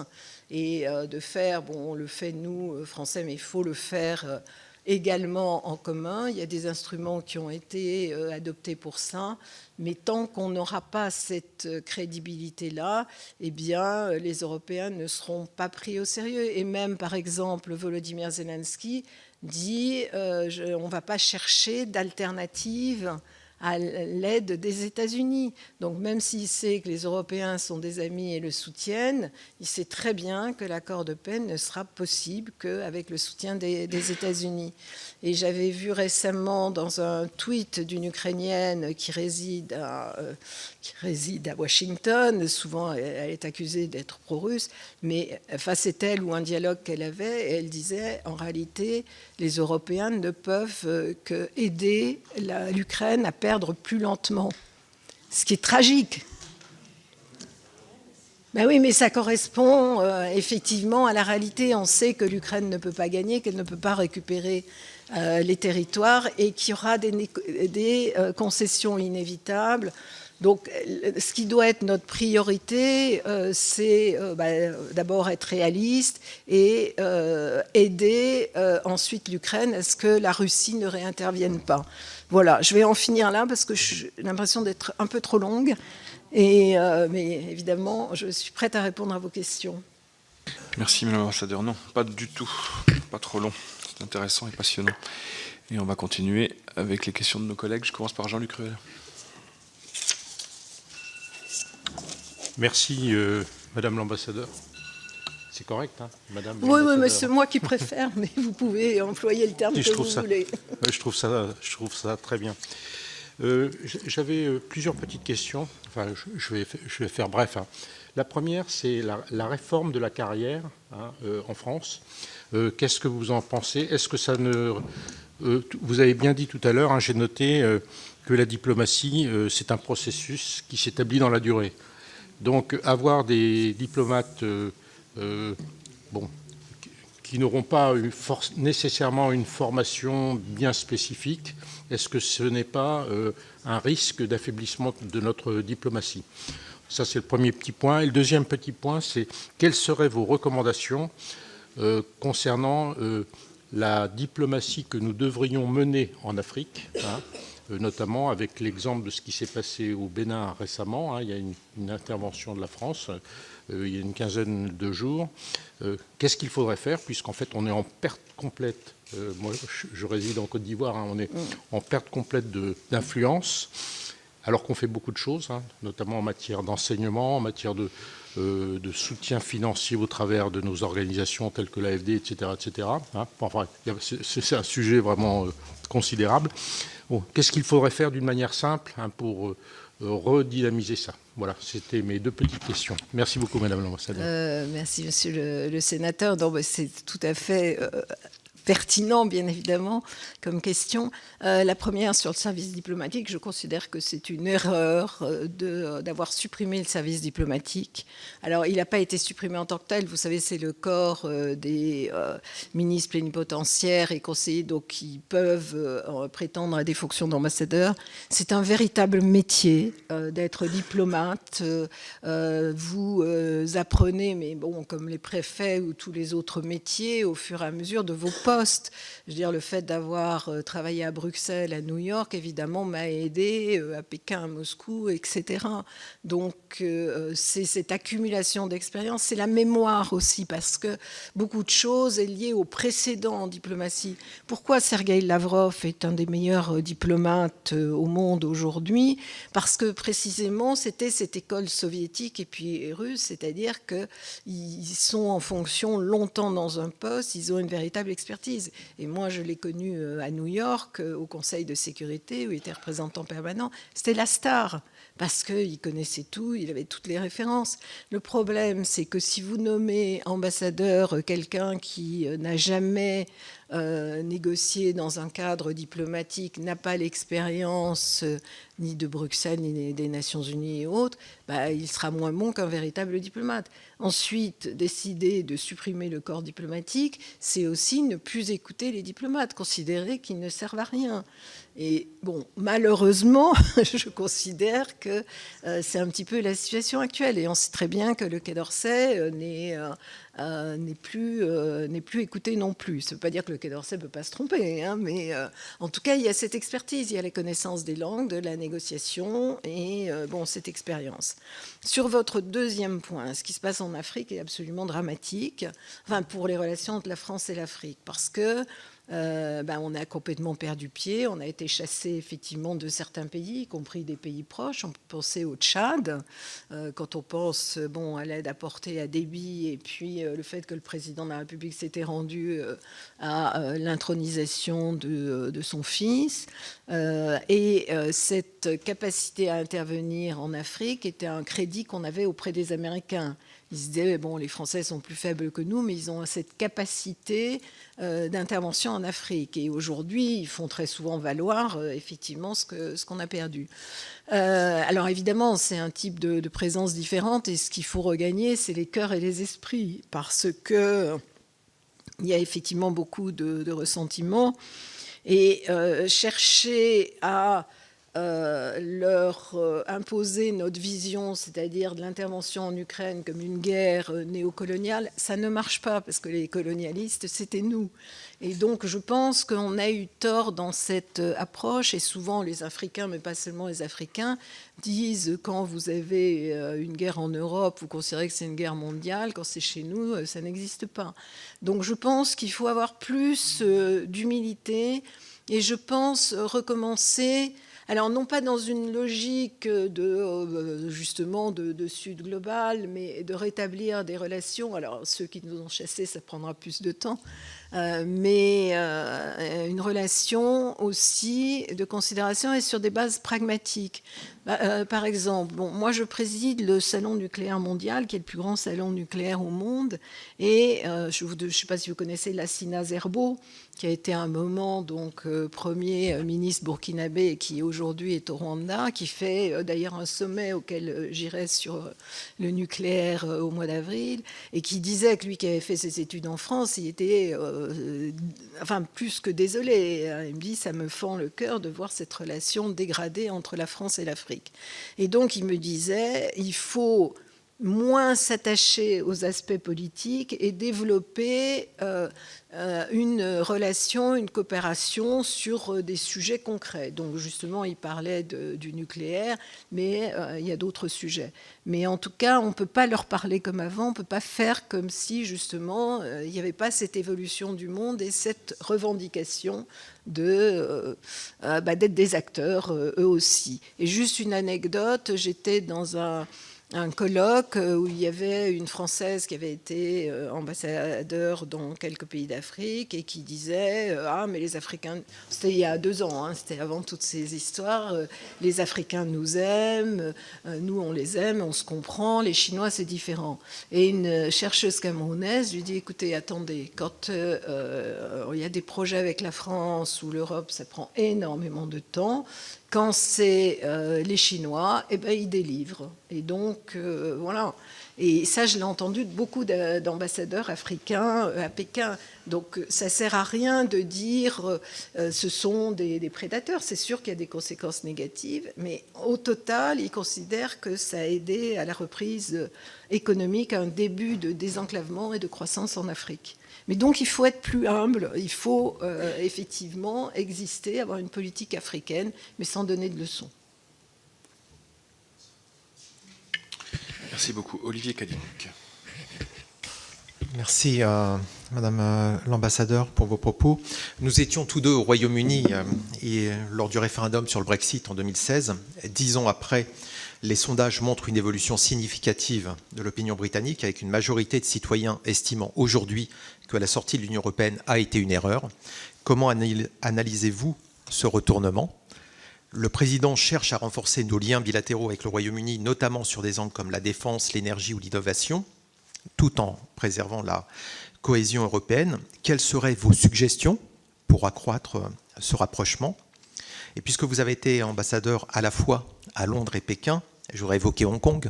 Et de faire, on le fait nous, Français, mais il faut le faire également en commun. Il y a des instruments qui ont été adoptés pour ça, mais tant qu'on n'aura pas cette crédibilité-là, eh bien, les Européens ne seront pas pris au sérieux. Et même, par exemple, Volodymyr Zelensky dit on ne va pas chercher d'alternatives à l'aide des États-Unis. Donc même s'il sait que les Européens sont des amis et le soutiennent, il sait très bien que l'accord de paix ne sera possible qu'avec le soutien des États-Unis. Et j'avais vu récemment dans un tweet d'une Ukrainienne qui réside à Washington, souvent elle est accusée d'être pro-russe, mais c'est elle ou un dialogue qu'elle avait, et elle disait en réalité les Européens ne peuvent qu'aider l'Ukraine à perdre plus lentement, ce qui est tragique. Oui, mais ça correspond effectivement à la réalité. On sait que l'Ukraine ne peut pas gagner, qu'elle ne peut pas récupérer les territoires et qu'il y aura des concessions inévitables. Donc, ce qui doit être notre priorité, c'est d'abord être réaliste et aider ensuite l'Ukraine à ce que la Russie ne réintervienne pas. Voilà, je vais en finir là parce que j'ai l'impression d'être un peu trop longue. Mais évidemment, je suis prête à répondre à vos questions. Merci, Madame l'ambassadeur. Non, pas du tout. Pas trop long. C'est intéressant et passionnant. Et on va continuer avec les questions de nos collègues. Je commence par Jean-Luc Ruel. Merci, Madame l'ambassadeur. C'est correct, hein, Madame Oui, mais c'est moi qui préfère, mais vous pouvez employer le terme que vous voulez. Je trouve ça très bien. J'avais plusieurs petites questions. Enfin, je vais faire bref. Hein. La première, c'est la réforme de la carrière en France. Qu'est-ce que vous en pensez? Est-ce que ça ne... vous avez bien dit tout à l'heure, j'ai noté que la diplomatie, c'est un processus qui s'établit dans la durée. Donc, avoir des diplomates qui n'auront pas nécessairement une formation bien spécifique, est-ce que ce n'est pas un risque d'affaiblissement de notre diplomatie? Ça, c'est le premier petit point. Et le deuxième petit point, c'est quelles seraient vos recommandations concernant la diplomatie que nous devrions mener en Afrique, notamment avec l'exemple de ce qui s'est passé au Bénin récemment. Il y a une intervention de la France il y a une quinzaine de jours. Qu'est-ce qu'il faudrait faire, puisqu'en fait on est en perte complète, moi je réside en Côte d'Ivoire, on est en perte complète d'influence, alors qu'on fait beaucoup de choses, notamment en matière d'enseignement, en matière de soutien financier au travers de nos organisations telles que l'AFD, etc. etc. Enfin, c'est un sujet vraiment considérable. Bon, qu'est-ce qu'il faudrait faire d'une manière simple pour redynamiser ça? Voilà, c'était mes 2 petites questions. Merci beaucoup, Madame l'ambassadeur. Merci, Monsieur le sénateur. C'est tout à fait pertinent, bien évidemment, comme question. La première, sur le service diplomatique, je considère que c'est une erreur d'avoir supprimé le service diplomatique. Alors, il n'a pas été supprimé en tant que tel. Vous savez, c'est le corps des ministres plénipotentiaires et conseillers, donc qui peuvent prétendre à des fonctions d'ambassadeur. C'est un véritable métier d'être diplomate. Vous apprenez, mais bon, comme les préfets ou tous les autres métiers, au fur et à mesure de vos postes. Je veux dire, le fait d'avoir travaillé à Bruxelles, à New York, évidemment, m'a aidé à Pékin, à Moscou, etc. Donc, c'est cette accumulation d'expérience, c'est la mémoire aussi, parce que beaucoup de choses est liée au précédent en diplomatie. Pourquoi Sergueï Lavrov est un des meilleurs diplomates au monde aujourd'hui? Parce que précisément, c'était cette école soviétique et puis russe, c'est-à-dire qu'ils sont en fonction longtemps dans un poste, ils ont une véritable expertise. Et moi, je l'ai connu à New York, au Conseil de sécurité, où il était représentant permanent. C'était la star, parce qu'il connaissait tout, il avait toutes les références. Le problème, c'est que si vous nommez ambassadeur quelqu'un qui n'a jamais négocié dans un cadre diplomatique, n'a pas l'expérience ni de Bruxelles, ni des Nations Unies et autres, il sera moins bon qu'un véritable diplomate. Ensuite, décider de supprimer le corps diplomatique, c'est aussi ne plus écouter les diplomates, considérer qu'ils ne servent à rien. Et bon, malheureusement, je considère que c'est un petit peu la situation actuelle. Et on sait très bien que le Quai d'Orsay n'est plus écouté non plus. Ça ne veut pas dire que le Quai d'Orsay ne peut pas se tromper, mais en tout cas, il y a cette expertise, il y a la connaissance des langues, de la négociation et cette expérience. Sur votre deuxième point, ce qui se passe en Afrique est absolument dramatique, pour les relations entre la France et l'Afrique, parce que on a complètement perdu pied, on a été chassé effectivement de certains pays, y compris des pays proches. On peut penser au Tchad, quand on pense à l'aide apportée à Déby et puis le fait que le président de la République s'était rendu à l'intronisation de son fils. Cette capacité à intervenir en Afrique était un crédit qu'on avait auprès des Américains. Ils se disaient, les Français sont plus faibles que nous, mais ils ont cette capacité d'intervention en Afrique. Et aujourd'hui, ils font très souvent valoir, effectivement, ce qu'on a perdu. Alors, évidemment, c'est un type de présence différente. Et ce qu'il faut regagner, c'est les cœurs et les esprits. Parce qu'il y a effectivement beaucoup de ressentiments. Et chercher à leur imposer notre vision, c'est-à-dire de l'intervention en Ukraine comme une guerre néocoloniale, ça ne marche pas, parce que les colonialistes, c'était nous. Et donc, je pense qu'on a eu tort dans cette approche, et souvent les Africains, mais pas seulement les Africains, disent quand vous avez une guerre en Europe, vous considérez que c'est une guerre mondiale, quand c'est chez nous, ça n'existe pas. Donc, je pense qu'il faut avoir plus d'humilité, et je pense recommencer... Alors, non pas dans une logique justement de Sud global, mais de rétablir des relations. Alors, ceux qui nous ont chassés, ça prendra plus de temps. Mais une relation aussi de considération et sur des bases pragmatiques. Par exemple, moi je préside le salon nucléaire mondial, qui est le plus grand salon nucléaire au monde, et je ne sais pas si vous connaissez Lassina Zerbo, qui a été à un moment premier ministre burkinabé et qui aujourd'hui est au Rwanda, qui fait d'ailleurs un sommet auquel j'irai sur le nucléaire au mois d'avril, et qui disait que lui qui avait fait ses études en France, il était plus que désolé. Il me dit, ça me fend le cœur de voir cette relation dégradée entre la France et l'Afrique. Et donc, il me disait, il faut moins s'attacher aux aspects politiques et développer une relation, une coopération sur des sujets concrets. Donc justement, il parlait du nucléaire, mais il y a d'autres sujets. Mais en tout cas, on ne peut pas leur parler comme avant, on ne peut pas faire comme si justement il n'y avait pas cette évolution du monde et cette revendication d'être des acteurs eux aussi. Et juste une anecdote, j'étais dans un colloque où il y avait une Française qui avait été ambassadeur dans quelques pays d'Afrique et qui disait ah mais les Africains, c'était il y a 2 ans, hein, c'était avant toutes ces histoires, les Africains nous aiment, nous on les aime, on se comprend, les Chinois c'est différent. Et une chercheuse camerounaise lui dit écoutez, attendez, quand il y a des projets avec la France ou l'Europe, ça prend énormément de temps. Quand c'est les Chinois, eh ben, ils délivrent. Et donc, voilà. Et ça, je l'ai entendu de beaucoup d'ambassadeurs africains à Pékin. Donc, ça ne sert à rien de dire ce sont des prédateurs. C'est sûr qu'il y a des conséquences négatives, mais au total, ils considèrent que ça a aidé à la reprise économique, à un début de désenclavement et de croissance en Afrique. Mais donc, il faut être plus humble, il faut effectivement exister, avoir une politique africaine, mais sans donner de leçons. Merci beaucoup. Olivier Cadic. Merci, Madame l'ambassadeur, pour vos propos. Nous étions tous deux au Royaume-Uni lors du référendum sur le Brexit en 2016. 10 ans après, les sondages montrent une évolution significative de l'opinion britannique, avec une majorité de citoyens estimant aujourd'hui que la sortie de l'Union européenne a été une erreur. Comment analysez-vous ce retournement ? Le président cherche à renforcer nos liens bilatéraux avec le Royaume-Uni, notamment sur des angles comme la défense, l'énergie ou l'innovation, tout en préservant la cohésion européenne. Quelles seraient vos suggestions pour accroître ce rapprochement ? Et puisque vous avez été ambassadeur à la fois à Londres et Pékin, je voudrais évoquer Hong Kong.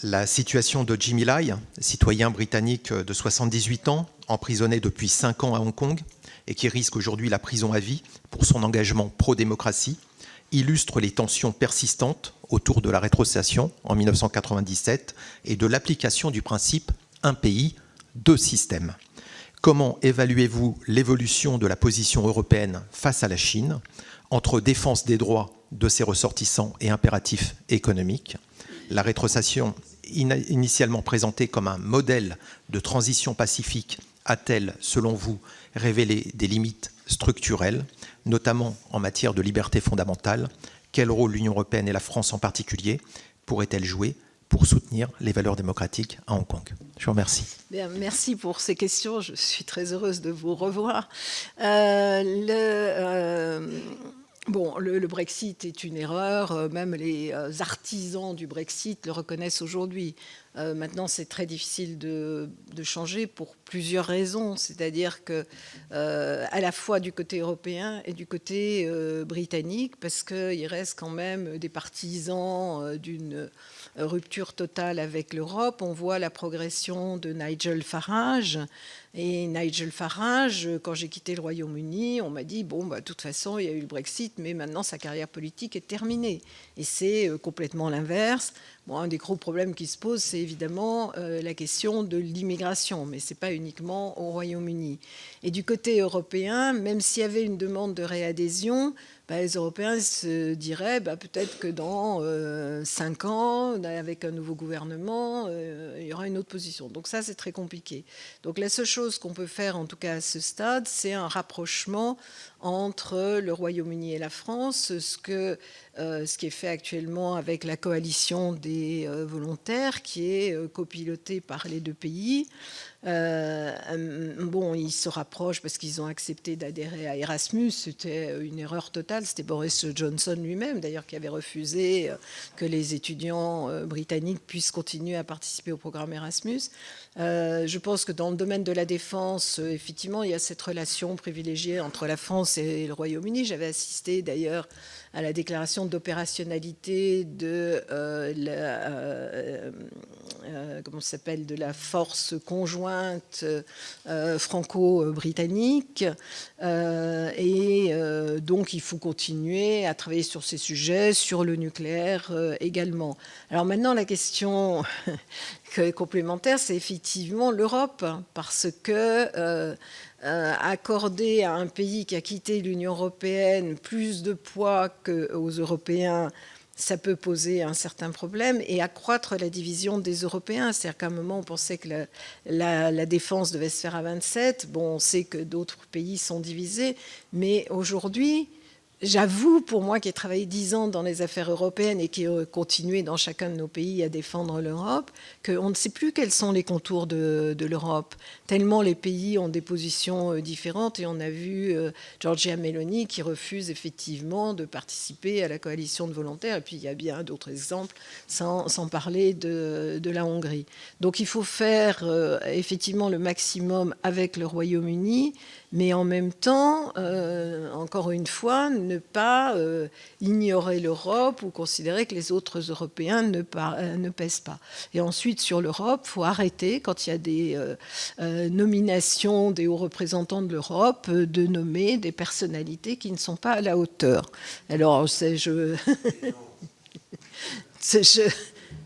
La situation de Jimmy Lai, citoyen britannique de 78 ans, emprisonné depuis 5 ans à Hong Kong et qui risque aujourd'hui la prison à vie pour son engagement pro-démocratie, illustre les tensions persistantes autour de la rétrocession en 1997 et de l'application du principe « un pays, deux systèmes ». Comment évaluez-vous l'évolution de la position européenne face à la Chine entre défense des droits de ses ressortissants et impératifs économiques ? La rétrocession, initialement présentée comme un modèle de transition pacifique, a-t-elle, selon vous, révélé des limites structurelles, notamment en matière de liberté fondamentale ? Quel rôle l'Union européenne et la France en particulier pourraient-elles jouer pour soutenir les valeurs démocratiques à Hong Kong? Je vous remercie. Bien, merci pour ces questions. Je suis très heureuse de vous revoir. Bon, le Brexit est une erreur. Même les artisans du Brexit le reconnaissent aujourd'hui. Maintenant, c'est très difficile de changer pour plusieurs raisons. C'est-à-dire que, à la fois du côté européen et du côté britannique, parce qu'il reste quand même des partisans d'une rupture totale avec l'Europe. On voit la progression de Nigel Farage. Et Nigel Farage, quand j'ai quitté le Royaume-Uni, on m'a dit, bon, bah, de toute façon, il y a eu le Brexit, mais maintenant, sa carrière politique est terminée. Et c'est complètement l'inverse. Bon, un des gros problèmes qui se posent, c'est évidemment la question de l'immigration, mais ce n'est pas uniquement au Royaume-Uni. Et du côté européen, même s'il y avait une demande de réadhésion, les Européens se diraient peut-être que dans 5 ans, avec un nouveau gouvernement, il y aura une autre position. Donc ça, c'est très compliqué. Donc la seule chose qu'on peut faire, en tout cas à ce stade, c'est un rapprochement entre le Royaume-Uni et la France, ce qui est fait actuellement avec la coalition des volontaires, qui est copilotée par les 2 pays. Bon, ils se rapprochent parce qu'ils ont accepté d'adhérer à Erasmus. C'était une erreur totale. C'était Boris Johnson lui-même, d'ailleurs, qui avait refusé que les étudiants britanniques puissent continuer à participer au programme Erasmus. Je pense que dans le domaine de la défense, effectivement, il y a cette relation privilégiée entre la France et le Royaume-Uni. J'avais assisté d'ailleurs à la déclaration d'opérationnalité de comment ça s'appelle, de la force conjointe franco-britannique. Donc, il faut continuer à travailler sur ces sujets, sur le nucléaire également. Alors maintenant, la question complémentaire, c'est effectivement l'Europe, parce que accorder à un pays qui a quitté l'Union européenne plus de poids qu'aux Européens, ça peut poser un certain problème et accroître la division des Européens. C'est-à-dire qu'à un moment, on pensait que la défense devait se faire à 27. Bon, on sait que d'autres pays sont divisés, mais aujourd'hui, j'avoue, pour moi qui ai travaillé 10 ans dans les affaires européennes et qui ai continué dans chacun de nos pays à défendre l'Europe, qu'on ne sait plus quels sont les contours de l'Europe, tellement les pays ont des positions différentes. Et on a vu Giorgia Meloni qui refuse effectivement de participer à la coalition de volontaires. Et puis il y a bien d'autres exemples, sans parler de la Hongrie. Donc il faut faire effectivement le maximum avec le Royaume-Uni, mais en même temps, encore une fois, ne pas ignorer l'Europe ou considérer que les autres Européens ne pèsent pas. Et ensuite, sur l'Europe, il faut arrêter, quand il y a des nominations des hauts représentants de l'Europe, de nommer des personnalités qui ne sont pas à la hauteur. Alors,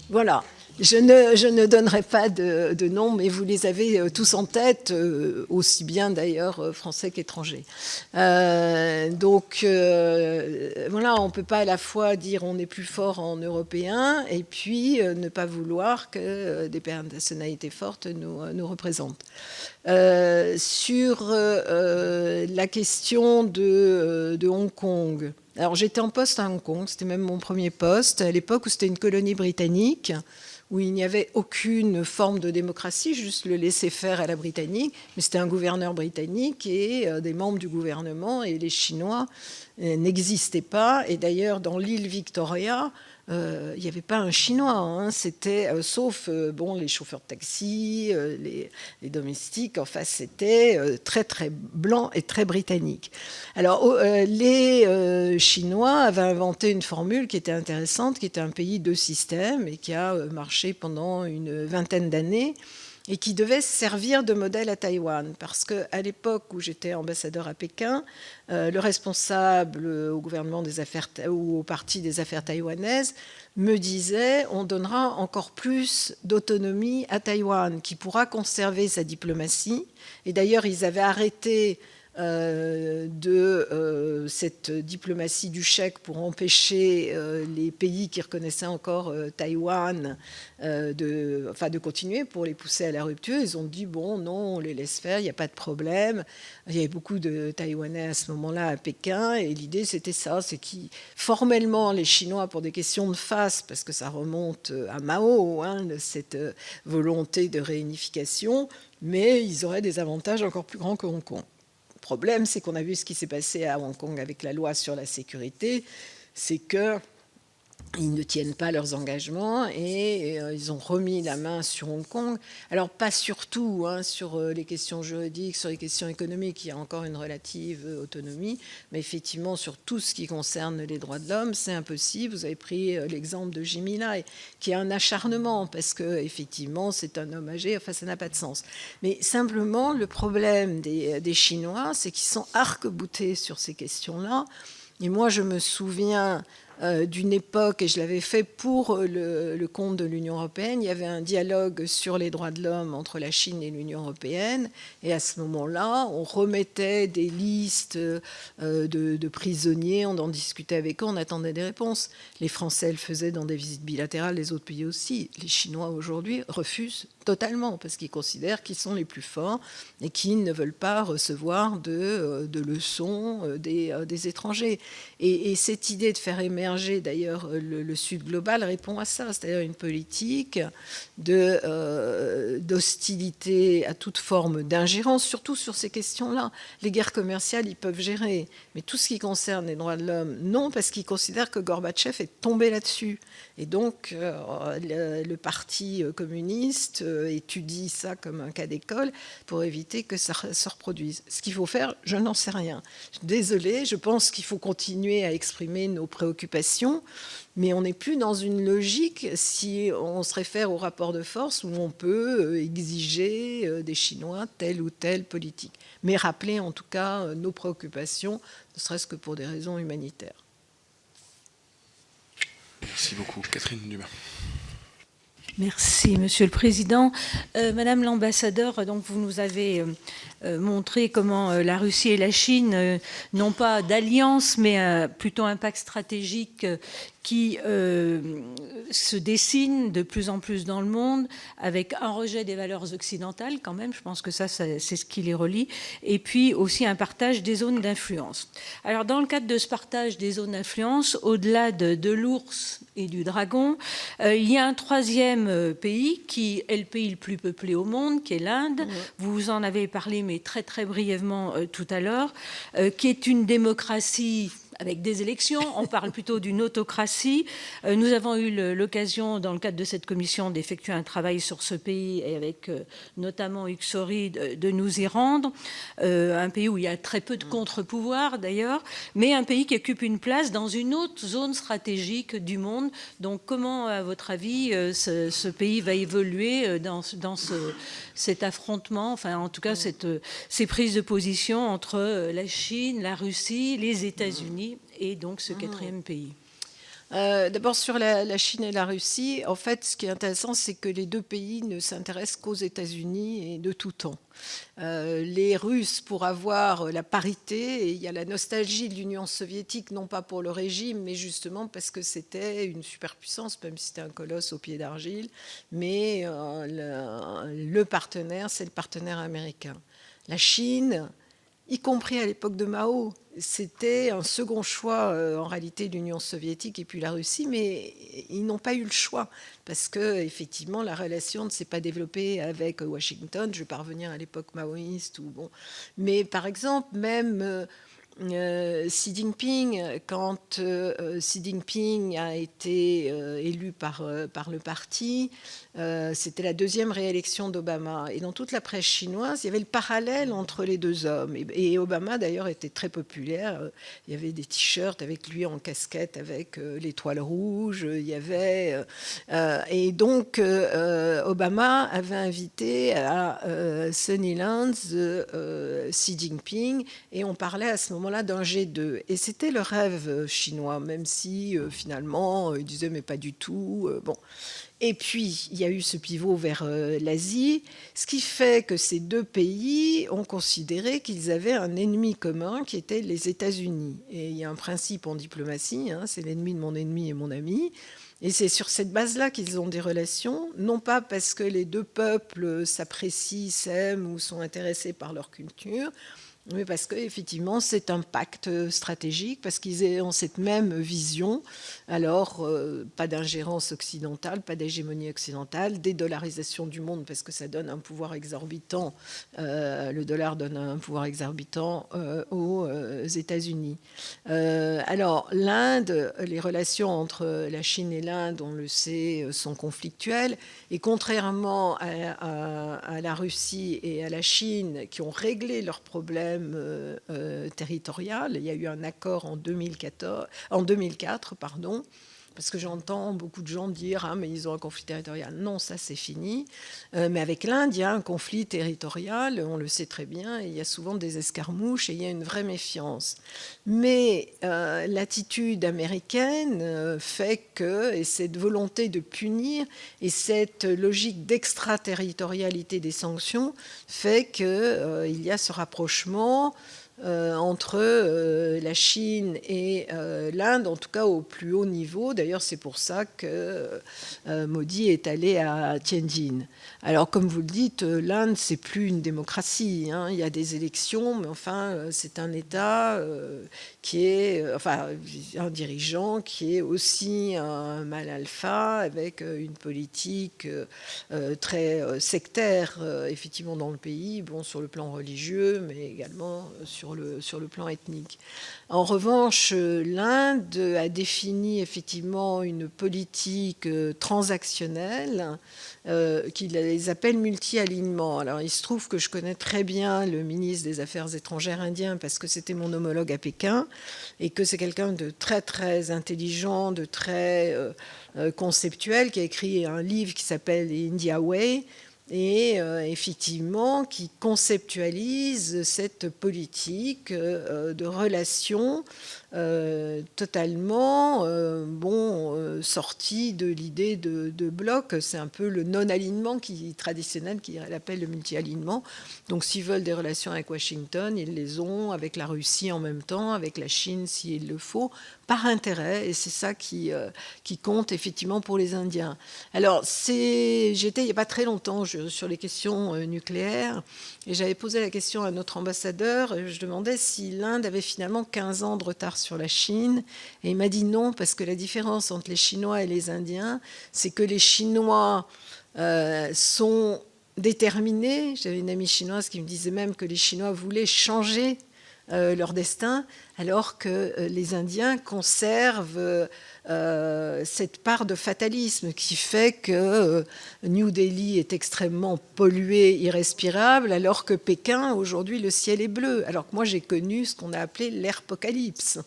voilà. Je ne donnerai pas de nom, mais vous les avez tous en tête, aussi bien d'ailleurs français qu'étrangers. Donc voilà, on ne peut pas à la fois dire on est plus fort en européen et puis ne pas vouloir que des personnalités fortes nous représentent. Sur la question de Hong Kong, alors j'étais en poste à Hong Kong, c'était même mon premier poste, à l'époque où c'était une colonie britannique, où il n'y avait aucune forme de démocratie, juste le laisser-faire à la britannique, mais c'était un gouverneur britannique et des membres du gouvernement, et les Chinois n'existaient pas. Et d'ailleurs, dans l'île Victoria, il n'y avait pas un Chinois, hein. C'était, sauf les chauffeurs de taxi, les domestiques, enfin c'était très très blanc et très britannique. Alors les Chinois avaient inventé une formule qui était intéressante, qui était un pays deux systèmes et qui a marché pendant une vingtaine d'années et qui devait servir de modèle à Taïwan. Parce qu'à l'époque où j'étais ambassadeur à Pékin, le responsable au gouvernement des affaires ou au parti des affaires taïwanaises me disait on donnera encore plus d'autonomie à Taïwan, qui pourra conserver sa diplomatie. Et d'ailleurs, ils avaient arrêté de cette diplomatie du chèque pour empêcher les pays qui reconnaissaient encore Taïwan de continuer, pour les pousser à la rupture. Ils ont dit bon, non, on les laisse faire, il n'y a pas de problème. Il y avait beaucoup de Taïwanais à ce moment-là à Pékin, et l'idée c'était ça, c'est qu'ils, formellement, les Chinois, pour des questions de face, parce que ça remonte à Mao, cette volonté de réunification, mais ils auraient des avantages encore plus grands que Hong Kong. Le problème, c'est qu'on a vu ce qui s'est passé à Hong Kong avec la loi sur la sécurité, c'est qu'ils ne tiennent pas leurs engagements et ils ont remis la main sur Hong Kong. Alors, pas surtout sur les questions juridiques, sur les questions économiques, il y a encore une relative autonomie, mais effectivement, sur tout ce qui concerne les droits de l'homme, c'est impossible. Vous avez pris l'exemple de Jimmy Lai, qui est un acharnement, parce qu'effectivement, c'est un homme âgé, enfin, ça n'a pas de sens. Mais simplement, le problème des Chinois, c'est qu'ils sont arc-boutés sur ces questions-là. Et moi, je me souviens d'une époque, et je l'avais fait pour le compte de l'Union européenne, il y avait un dialogue sur les droits de l'homme entre la Chine et l'Union européenne, et à ce moment-là, on remettait des listes de prisonniers, on en discutait avec eux, on attendait des réponses. Les Français le faisaient dans des visites bilatérales, les autres pays aussi. Les Chinois, aujourd'hui, refusent totalement, parce qu'ils considèrent qu'ils sont les plus forts et qu'ils ne veulent pas recevoir de leçons des étrangers. Et cette idée de faire émerger, d'ailleurs, le Sud global répond à ça, c'est-à-dire une politique d'hostilité à toute forme d'ingérence, surtout sur ces questions-là. Les guerres commerciales, ils peuvent gérer, mais tout ce qui concerne les droits de l'homme, non, parce qu'ils considèrent que Gorbatchev est tombé là-dessus. Et donc, le parti communiste étudie ça comme un cas d'école pour éviter que ça se reproduise. Ce qu'il faut faire, je n'en sais rien. Désolée, je pense qu'il faut continuer à exprimer nos préoccupations préoccupation, mais on n'est plus dans une logique si on se réfère au rapport de force où on peut exiger des Chinois telle ou telle politique. Mais rappeler en tout cas nos préoccupations, ne serait-ce que pour des raisons humanitaires. Merci beaucoup. Catherine Dumas. Merci, Monsieur le Président. Madame l'ambassadeur, donc vous nous avez montré comment la Russie et la Chine n'ont pas d'alliance, mais plutôt un pacte stratégique qui se dessine de plus en plus dans le monde, avec un rejet des valeurs occidentales quand même, je pense que ça c'est ce qui les relie, et puis aussi un partage des zones d'influence. Alors dans le cadre de ce partage des zones d'influence, au-delà de l'ours et du dragon, il y a un troisième pays qui est le pays le plus peuplé au monde, qui est l'Inde. Vous en avez parlé, mais très très brièvement tout à l'heure, qui est une démocratie avec des élections, on parle plutôt d'une autocratie. Nous avons eu l'occasion, dans le cadre de cette commission, d'effectuer un travail sur ce pays, et avec notamment Hugues Saury, de nous y rendre. Un pays où il y a très peu de contre-pouvoirs, d'ailleurs, mais un pays qui occupe une place dans une autre zone stratégique du monde. Donc, comment, à votre avis, ce pays va évoluer dans cet affrontement, enfin, en tout cas, ces prises de position entre la Chine, la Russie, les États-Unis et donc ce quatrième pays? D'abord sur la Chine et la Russie, en fait, ce qui est intéressant, c'est que les deux pays ne s'intéressent qu'aux États-Unis et de tout temps. Les Russes, pour avoir la parité, et il y a la nostalgie de l'Union soviétique, non pas pour le régime, mais justement parce que c'était une superpuissance, même si c'était un colosse au pied d'argile, mais le partenaire, c'est le partenaire américain. La Chine, y compris à l'époque de Mao, c'était un second choix en réalité de l'Union soviétique et puis la Russie, mais ils n'ont pas eu le choix parce que effectivement la relation ne s'est pas développée avec Washington. Je vais pas revenir à l'époque maoïste ou bon, mais par exemple même Xi Jinping, quand Xi Jinping a été élu par le parti, c'était la deuxième réélection d'Obama. Et dans toute la presse chinoise, il y avait le parallèle entre les deux hommes. Et Obama, d'ailleurs, était très populaire. Il y avait des t-shirts avec lui en casquette, avec l'étoile rouge. Il y avait... et donc, Obama avait invité à Sunnylands Xi Jinping. Et on parlait à ce moment-là d'un G2. Et c'était le rêve chinois, même si finalement, il disait, mais pas du tout. Bon. Et puis, il y a eu ce pivot vers l'Asie, ce qui fait que ces deux pays ont considéré qu'ils avaient un ennemi commun qui était les États-Unis. Et il y a un principe en diplomatie, hein, c'est l'ennemi de mon ennemi et mon ami. Et c'est sur cette base-là qu'ils ont des relations, non pas parce que les deux peuples s'apprécient, s'aiment ou sont intéressés par leur culture, mais parce qu'effectivement, c'est un pacte stratégique, parce qu'ils ont cette même vision. Alors, pas d'ingérence occidentale, pas d'hégémonie occidentale, dédollarisation du monde, parce que ça donne un pouvoir exorbitant. Le dollar donne un pouvoir exorbitant aux États-Unis. Alors, l'Inde, les relations entre la Chine et l'Inde, on le sait, sont conflictuelles. Et contrairement à la Russie et à la Chine, qui ont réglé leurs problèmes territorial. Il y a eu un accord en 2004, parce que j'entends beaucoup de gens dire « Ah, mais ils ont un conflit territorial ». Non, ça, c'est fini. Mais avec l'Inde, il y a un conflit territorial, on le sait très bien, et il y a souvent des escarmouches et il y a une vraie méfiance. Mais l'attitude américaine fait que, et cette volonté de punir, et cette logique d'extraterritorialité des sanctions, fait qu'il y a ce rapprochement entre la Chine et l'Inde, en tout cas au plus haut niveau. D'ailleurs, c'est pour ça que Modi est allé à Tianjin. Alors, comme vous le dites, l'Inde, c'est plus une démocratie, hein. Il y a des élections, mais enfin, c'est un État qui est, enfin, un dirigeant qui est aussi un mâle alpha, avec une politique très sectaire, effectivement, dans le pays, bon, sur le plan religieux, mais également sur sur le plan ethnique. En revanche, l'Inde a défini effectivement une politique transactionnelle qui les appelle multi-alignement. Alors, il se trouve que je connais très bien le ministre des Affaires étrangères indien parce que c'était mon homologue à Pékin et que c'est quelqu'un de très, très intelligent, de très conceptuel, qui a écrit un livre qui s'appelle India Way, et effectivement qui conceptualise cette politique de relations totalement sortie de l'idée de bloc. C'est un peu le non-alignement traditionnel qui appelle le multi-alignement. Donc s'ils veulent des relations avec Washington, ils les ont avec la Russie en même temps, avec la Chine s'il le faut, par intérêt, et c'est ça qui compte effectivement pour les Indiens. Alors, j'étais il n'y a pas très longtemps sur les questions nucléaires, et j'avais posé la question à notre ambassadeur, et je demandais si l'Inde avait finalement 15 ans de retard sur la Chine, et il m'a dit non, parce que la différence entre les Chinois et les Indiens, c'est que les Chinois sont déterminés. J'avais une amie chinoise qui me disait même que les Chinois voulaient changer leur destin, alors que les Indiens conservent cette part de fatalisme qui fait que New Delhi est extrêmement pollué, irrespirable, alors que Pékin, aujourd'hui, le ciel est bleu. Alors que moi, j'ai connu ce qu'on a appelé l'Airpocalypse,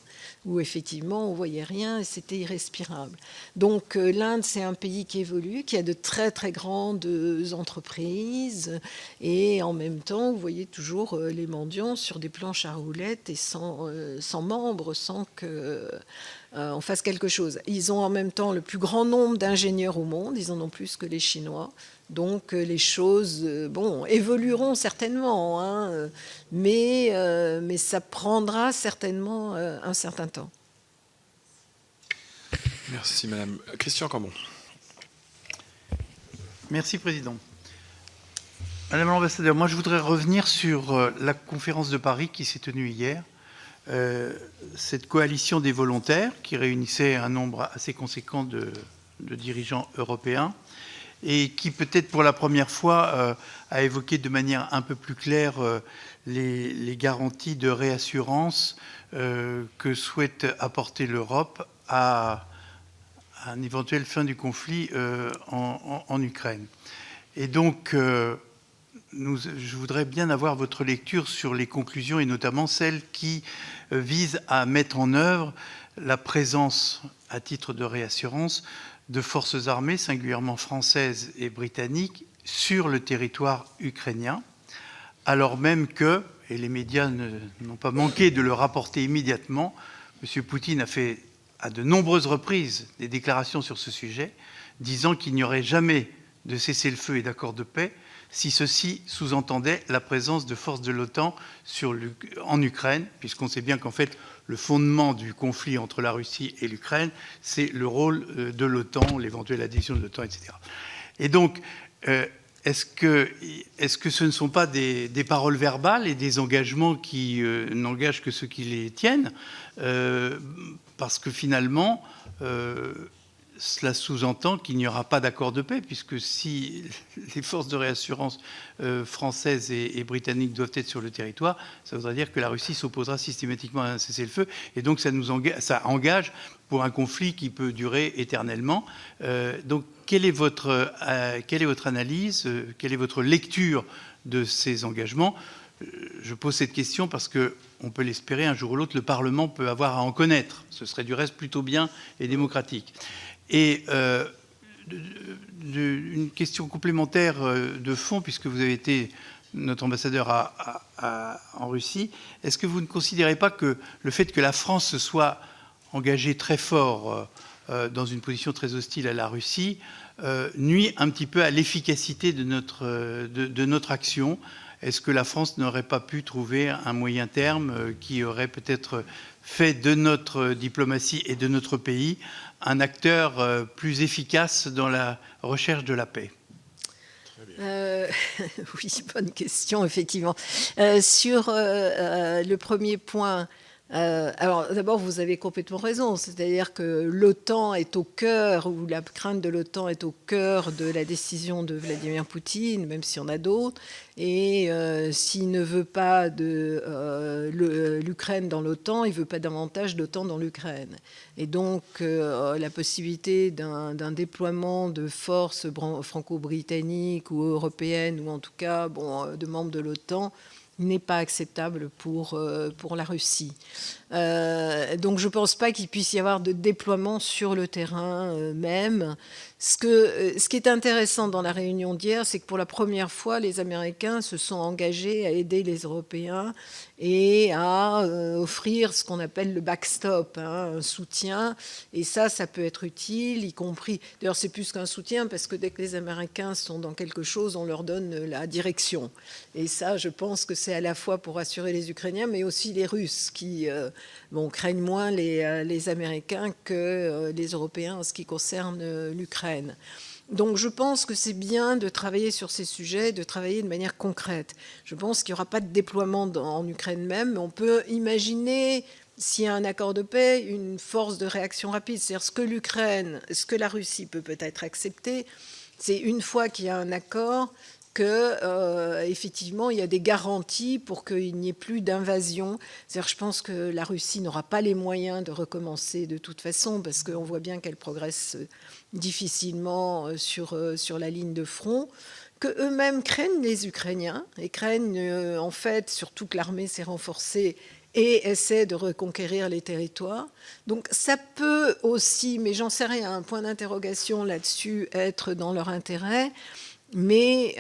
où effectivement, on ne voyait rien et c'était irrespirable. Donc l'Inde, c'est un pays qui évolue, qui a de très, très grandes entreprises, et en même temps, vous voyez toujours les mendiants sur des planches à roulettes et sans membres, sans qu'on fasse quelque chose. Ils ont en même temps le plus grand nombre d'ingénieurs au monde, ils en ont plus que les Chinois. Donc les choses évolueront certainement, hein, mais ça prendra certainement un certain temps. Merci, Madame. Christian Cambon. Merci, Président. Madame l'ambassadeur, moi je voudrais revenir sur la conférence de Paris qui s'est tenue hier. Cette coalition des volontaires qui réunissait un nombre assez conséquent de dirigeants européens et qui peut-être pour la première fois a évoqué de manière un peu plus claire les garanties de réassurance que souhaite apporter l'Europe à une éventuelle fin du conflit en Ukraine. Et donc, je voudrais bien avoir votre lecture sur les conclusions et notamment celles qui visent à mettre en œuvre la présence, à titre de réassurance, de forces armées, singulièrement françaises et britanniques, sur le territoire ukrainien, alors même que, et les médias n'ont pas manqué de le rapporter immédiatement, M. Poutine a fait à de nombreuses reprises des déclarations sur ce sujet, disant qu'il n'y aurait jamais de cessez-le-feu et d'accord de paix si ceci sous-entendait la présence de forces de l'OTAN en Ukraine, puisqu'on sait bien qu'en fait, le fondement du conflit entre la Russie et l'Ukraine, c'est le rôle de l'OTAN, l'éventuelle adhésion de l'OTAN, etc. Et donc, est-ce que ce ne sont pas des paroles verbales et des engagements qui n'engagent que ceux qui les tiennent, parce que finalement, cela sous-entend qu'il n'y aura pas d'accord de paix, puisque si les forces de réassurance françaises et britanniques doivent être sur le territoire, ça voudrait dire que la Russie s'opposera systématiquement à un cessez-le-feu, et donc ça engage pour un conflit qui peut durer éternellement. Donc, quelle est votre analyse, quelle est votre lecture de ces engagements ? Je pose cette question parce qu'on peut l'espérer, un jour ou l'autre, le Parlement peut avoir à en connaître. Ce serait du reste plutôt bien et démocratique. Et une question complémentaire de fond, puisque vous avez été notre ambassadeur en Russie, est-ce que vous ne considérez pas que le fait que la France se soit engagée très fort dans une position très hostile à la Russie nuit un petit peu à l'efficacité de notre action ? Est-ce que la France n'aurait pas pu trouver un moyen terme qui aurait peut-être fait de notre diplomatie et de notre pays un acteur plus efficace dans la recherche de la paix ? Oui, bonne question, effectivement. Sur le premier point, Alors d'abord, vous avez complètement raison, c'est-à-dire que l'OTAN est au cœur, ou la crainte de l'OTAN est au cœur de la décision de Vladimir Poutine, même s'il y en a d'autres, et s'il ne veut pas de l'Ukraine dans l'OTAN, il ne veut pas davantage d'OTAN dans l'Ukraine. Et donc la possibilité d'un déploiement de forces franco-britanniques ou européennes, ou en tout cas de membres de l'OTAN, n'est pas acceptable pour la Russie. Donc je ne pense pas qu'il puisse y avoir de déploiement sur le terrain même. Ce qui est intéressant dans la réunion d'hier, c'est que pour la première fois, les Américains se sont engagés à aider les Européens et à offrir ce qu'on appelle le backstop, un soutien. Et ça peut être utile, y compris... D'ailleurs, c'est plus qu'un soutien, parce que dès que les Américains sont dans quelque chose, on leur donne la direction. Et ça, je pense que c'est à la fois pour rassurer les Ukrainiens, mais aussi les Russes, qui craignent moins les Américains que les Européens en ce qui concerne l'Ukraine. Donc je pense que c'est bien de travailler sur ces sujets, de travailler de manière concrète. Je pense qu'il n'y aura pas de déploiement en Ukraine même, mais on peut imaginer, s'il y a un accord de paix, une force de réaction rapide. C'est-à-dire ce que la Russie peut peut-être accepter, c'est une fois qu'il y a un accord, qu'effectivement, il y a des garanties pour qu'il n'y ait plus d'invasion. C'est-à-dire, je pense que la Russie n'aura pas les moyens de recommencer de toute façon, parce qu'on voit bien qu'elle progresse difficilement sur la ligne de front, qu'eux-mêmes craignent les Ukrainiens, et craignent en fait surtout que l'armée s'est renforcée et essaie de reconquérir les territoires. Donc ça peut aussi, mais j'en sais rien, un point d'interrogation là-dessus, être dans leur intérêt, mais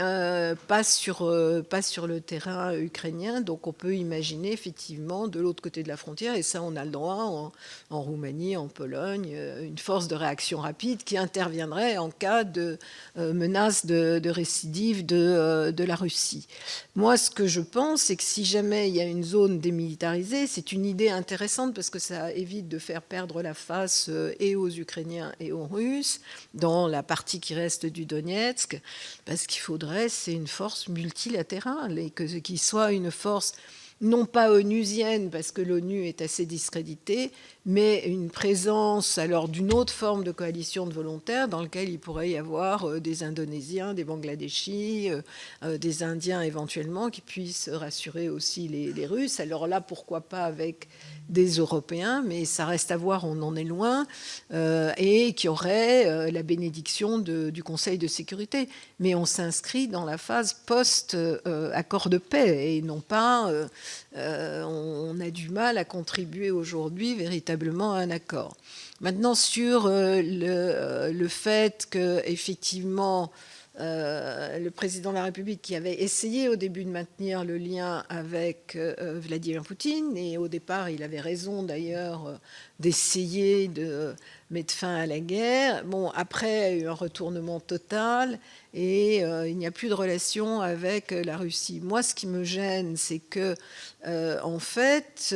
pas sur le terrain ukrainien. Donc on peut imaginer effectivement de l'autre côté de la frontière, et ça on a le droit, en Roumanie, en Pologne, une force de réaction rapide qui interviendrait en cas de menace de récidive de la Russie. Moi, ce que je pense, c'est que si jamais il y a une zone démilitarisée, c'est une idée intéressante, parce que ça évite de faire perdre la face et aux Ukrainiens et aux Russes dans la partie qui reste du Donetsk. Parce qu'il faudrait, c'est une force multilatérale, et qu'il soit une force non pas onusienne, parce que l'ONU est assez discréditée, mais une présence alors d'une autre forme de coalition de volontaires dans laquelle il pourrait y avoir des Indonésiens, des Bangladeshis, des Indiens éventuellement, qui puissent rassurer aussi les Russes. Alors là, pourquoi pas avec des Européens, mais ça reste à voir, on en est loin, et qui aurait la bénédiction du Conseil de sécurité. Mais on s'inscrit dans la phase post-accord de paix, et non pas... on a du mal à contribuer aujourd'hui véritablement à un accord. Maintenant, sur le fait qu'effectivement, le président de la République, qui avait essayé au début de maintenir le lien avec Vladimir Poutine, et au départ, il avait raison d'ailleurs d'essayer de mettre fin à la guerre. Bon, après, il y a eu un retournement total, et il n'y a plus de relation avec la Russie. Moi, ce qui me gêne, c'est que, en fait,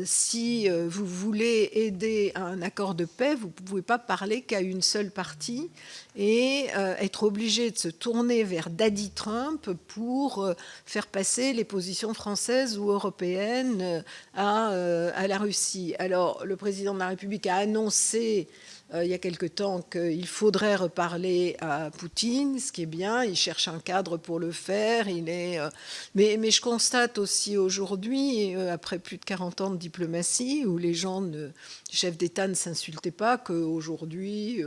si vous voulez aider à un accord de paix, vous ne pouvez pas parler qu'à une seule partie, et être obligé de se tourner vers Daddy Trump pour faire passer les positions françaises ou européennes à la Russie. Alors, le président de la République a annoncé il y a quelque temps qu'il faudrait reparler à Poutine, ce qui est bien, il cherche un cadre pour le faire. Mais je constate aussi aujourd'hui, après plus de 40 ans de diplomatie, où les chefs d'État ne s'insultaient pas, qu'aujourd'hui,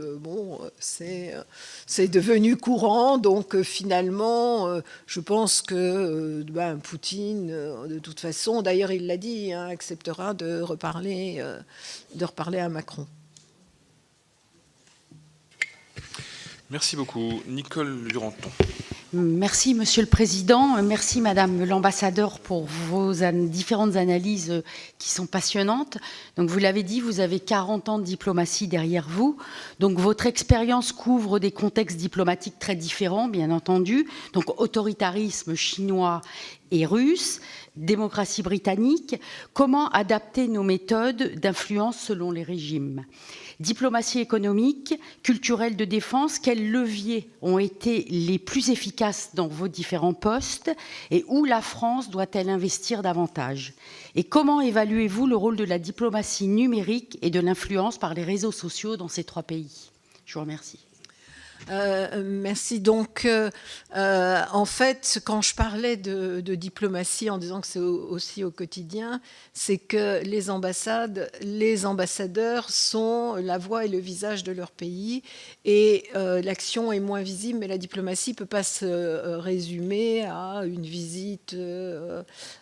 c'est devenu courant. Donc finalement, je pense que Poutine, de toute façon, d'ailleurs il l'a dit, acceptera de reparler à Macron. Merci beaucoup. Nicole Duranton. Merci, Monsieur le Président. Merci, Madame l'ambassadeur, pour vos différentes analyses qui sont passionnantes. Donc, vous l'avez dit, vous avez 40 ans de diplomatie derrière vous. Donc, votre expérience couvre des contextes diplomatiques très différents, bien entendu. Donc, autoritarisme chinois et russe, démocratie britannique. Comment adapter nos méthodes d'influence selon les régimes ? Diplomatie économique, culturelle de défense, quels leviers ont été les plus efficaces efficace dans vos différents postes et où la France doit-elle investir davantage? Et comment évaluez-vous le rôle de la diplomatie numérique et de l'influence par les réseaux sociaux dans ces 3 pays? Je vous remercie. Merci. Donc, en fait, quand je parlais de diplomatie en disant que c'est aussi au quotidien, c'est que les ambassades, les ambassadeurs sont la voix et le visage de leur pays, et l'action est moins visible, mais la diplomatie ne peut pas se résumer à une visite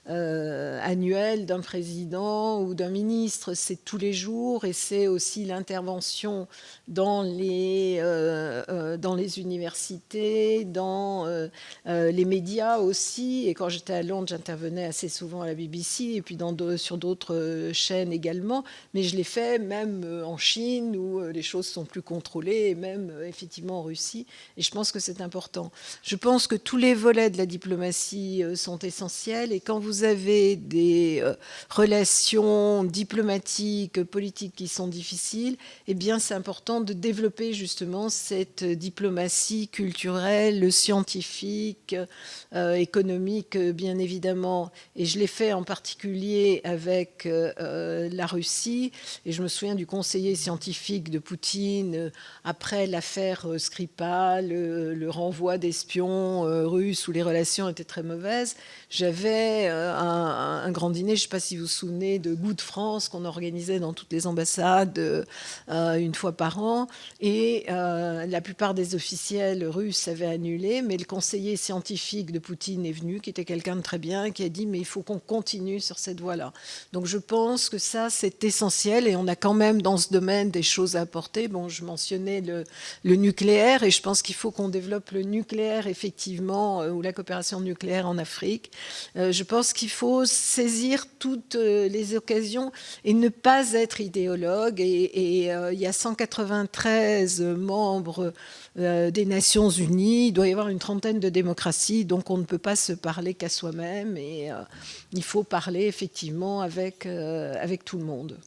annuelle d'un président ou d'un ministre. C'est tous les jours, et c'est aussi l'intervention dans les universités, dans les médias aussi. Et quand j'étais à Londres, j'intervenais assez souvent à la BBC et puis sur d'autres chaînes également. Mais je l'ai fait même en Chine où les choses sont plus contrôlées, et même effectivement en Russie. Et je pense que c'est important. Je pense que tous les volets de la diplomatie sont essentiels. Et quand vous avez des relations diplomatiques, politiques qui sont difficiles, eh bien c'est important de développer justement cette diplomatie culturelle, scientifique, économique, bien évidemment. Et je l'ai fait en particulier avec la Russie. Et je me souviens du conseiller scientifique de Poutine après l'affaire Skripal, le renvoi d'espions russes où les relations étaient très mauvaises. J'avais un grand dîner, je ne sais pas si vous vous souvenez, de Goût de France qu'on organisait dans toutes les ambassades une fois par an. Et la plupart des officiels russes avaient annulé, mais le conseiller scientifique de Poutine est venu, qui était quelqu'un de très bien, qui a dit mais il faut qu'on continue sur cette voie-là. Donc je pense que ça c'est essentiel, et on a quand même dans ce domaine des choses à apporter. Bon, je mentionnais le nucléaire, et je pense qu'il faut qu'on développe le nucléaire effectivement, ou la coopération nucléaire en Afrique. Je pense qu'il faut saisir toutes les occasions et ne pas être idéologue. Et il y a 193 membres des Nations Unies, il doit y avoir une trentaine de démocraties, donc on ne peut pas se parler qu'à soi-même, et il faut parler effectivement avec tout le monde.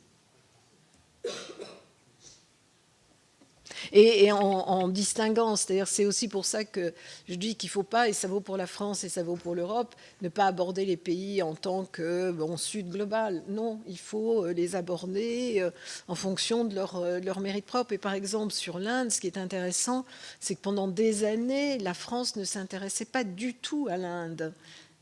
Et en distinguant, c'est-à-dire c'est aussi pour ça que je dis qu'il ne faut pas, et ça vaut pour la France et ça vaut pour l'Europe, ne pas aborder les pays en tant que sud global. Non, il faut les aborder en fonction de leur mérite propre. Et par exemple, sur l'Inde, ce qui est intéressant, c'est que pendant des années, la France ne s'intéressait pas du tout à l'Inde.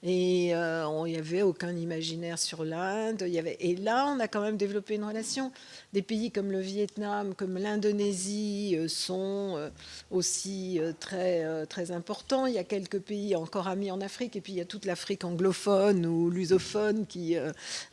Et il n'y avait aucun imaginaire sur l'Inde. Et là, on a quand même développé une relation. Des pays comme le Vietnam, comme l'Indonésie sont aussi très, très importants. Il y a quelques pays encore amis en Afrique. Et puis, il y a toute l'Afrique anglophone ou lusophone qui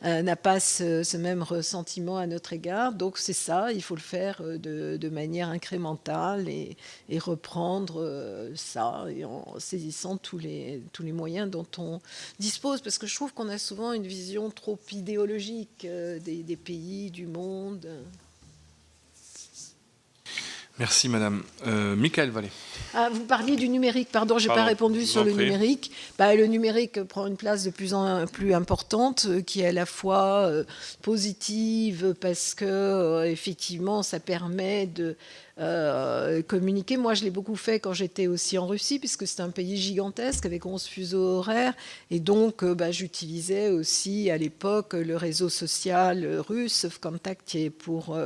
n'a pas ce même ressentiment à notre égard. Donc, c'est ça. Il faut le faire de manière incrémentale et reprendre ça et en saisissant tous les moyens dont on dispose, parce que je trouve qu'on a souvent une vision trop idéologique des pays, du monde. Merci, madame. Michael Vallée. Ah, vous parliez du numérique, pardon, je n'ai pas répondu sur le numérique. Le numérique prend une place de plus en plus importante, qui est à la fois positive, parce que effectivement, ça permet de communiquer. Moi, je l'ai beaucoup fait quand j'étais aussi en Russie, puisque c'est un pays gigantesque avec 11 fuseaux horaires. Et donc, j'utilisais aussi à l'époque le réseau social russe, Contact, pour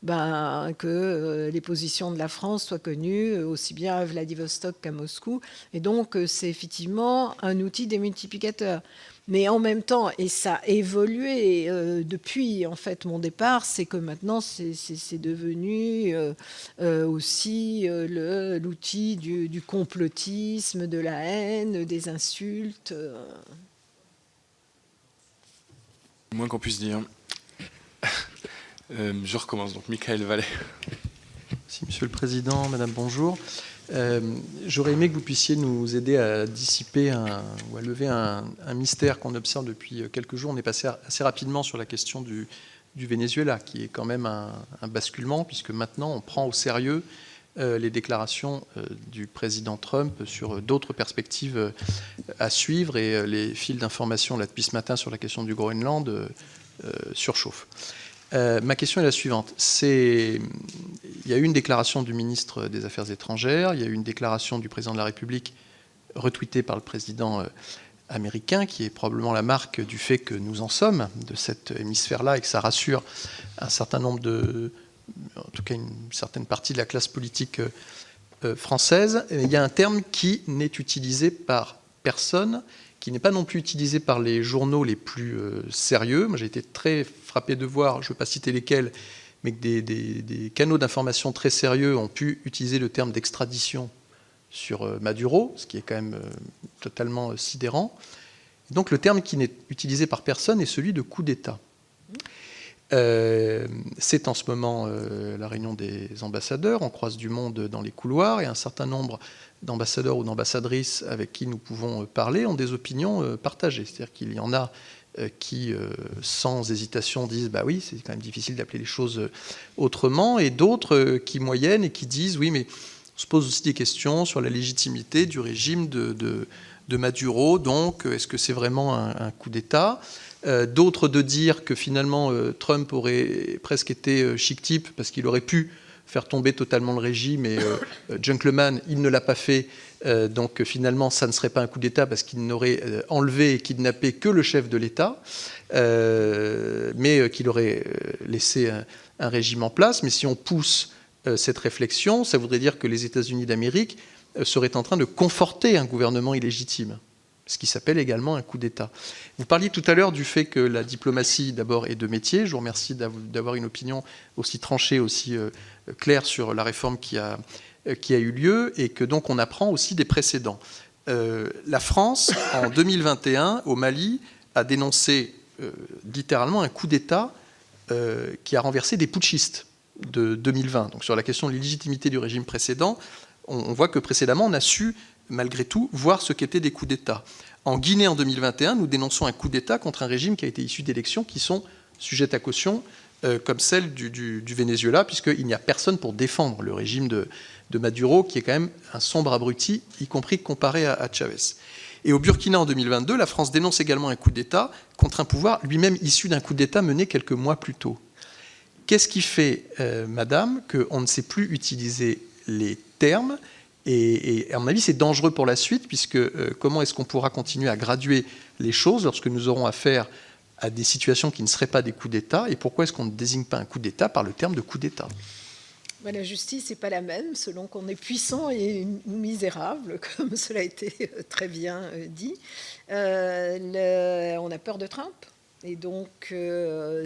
que les positions de la France soient connues, aussi bien à Vladivostok qu'à Moscou. Et donc, c'est effectivement un outil démultiplicateur. Mais en même temps, et ça a évolué depuis en fait mon départ, c'est que maintenant c'est devenu aussi l'outil du complotisme, de la haine, des insultes. Le moins qu'on puisse dire. Je recommence donc, Michael Vallée. Merci, Monsieur le Président. Madame, bonjour. J'aurais aimé que vous puissiez nous aider à dissiper ou à lever un mystère qu'on observe depuis quelques jours. On est passé assez rapidement sur la question du Venezuela, qui est quand même un basculement, puisque maintenant on prend au sérieux les déclarations du président Trump sur d'autres perspectives à suivre, et les fils d'information là depuis ce matin sur la question du Groenland surchauffent. Ma question est la suivante. Il y a eu une déclaration du ministre des Affaires étrangères, il y a eu une déclaration du président de la République retweetée par le président américain, qui est probablement la marque du fait que nous en sommes de cet hémisphère-là et que ça rassure un certain nombre en tout cas une certaine partie de la classe politique française. Il y a un terme qui n'est utilisé par personne, qui n'est pas non plus utilisé par les journaux les plus sérieux. Moi, j'ai été très frappé de voir, je ne veux pas citer lesquels, mais que des canaux d'information très sérieux ont pu utiliser le terme d'extradition sur Maduro, ce qui est quand même totalement sidérant. Donc le terme qui n'est utilisé par personne est celui de coup d'État. C'est en ce moment la réunion des ambassadeurs, on croise du monde dans les couloirs, et un certain nombre d'ambassadeurs ou d'ambassadrices avec qui nous pouvons parler ont des opinions partagées. C'est-à-dire qu'il y en a qui, sans hésitation, disent « bah oui, c'est quand même difficile d'appeler les choses autrement », et d'autres qui moyennent et qui disent « oui, mais on se pose aussi des questions sur la légitimité du régime de Maduro, donc est-ce que c'est vraiment un coup d'État ?» D'autres de dire que finalement Trump aurait presque été chic-type parce qu'il aurait pu faire tomber totalement le régime et gentleman, il ne l'a pas fait, donc finalement ça ne serait pas un coup d'État parce qu'il n'aurait enlevé et kidnappé que le chef de l'État, mais qu'il aurait laissé un régime en place. Mais si on pousse cette réflexion, ça voudrait dire que les États-Unis d'Amérique seraient en train de conforter un gouvernement illégitime, ce qui s'appelle également un coup d'État. Vous parliez tout à l'heure du fait que la diplomatie, d'abord, est de métier. Je vous remercie d'avoir une opinion aussi tranchée, aussi claire sur la réforme qui a eu lieu, et que donc on apprend aussi des précédents. La France, en 2021, au Mali, a dénoncé littéralement un coup d'État qui a renversé des putschistes de 2020. Donc sur la question de l'illégitimité du régime précédent, on voit que précédemment, on a su malgré tout, voir ce qu'étaient des coups d'État. En Guinée, en 2021, nous dénonçons un coup d'État contre un régime qui a été issu d'élections qui sont sujettes à caution, comme celle du Venezuela, puisqu'il n'y a personne pour défendre le régime de Maduro, qui est quand même un sombre abruti, y compris comparé à Chavez. Et au Burkina, en 2022, la France dénonce également un coup d'État contre un pouvoir lui-même issu d'un coup d'État mené quelques mois plus tôt. Qu'est-ce qui fait, madame, qu'on ne sait plus utiliser les termes ? Et à mon avis, c'est dangereux pour la suite, puisque comment est-ce qu'on pourra continuer à graduer les choses lorsque nous aurons affaire à des situations qui ne seraient pas des coups d'État, et pourquoi est-ce qu'on ne désigne pas un coup d'État par le terme de coup d'État ? La justice n'est pas la même selon qu'on est puissant et misérable, comme cela a été très bien dit. On a peur de Trump. Et donc,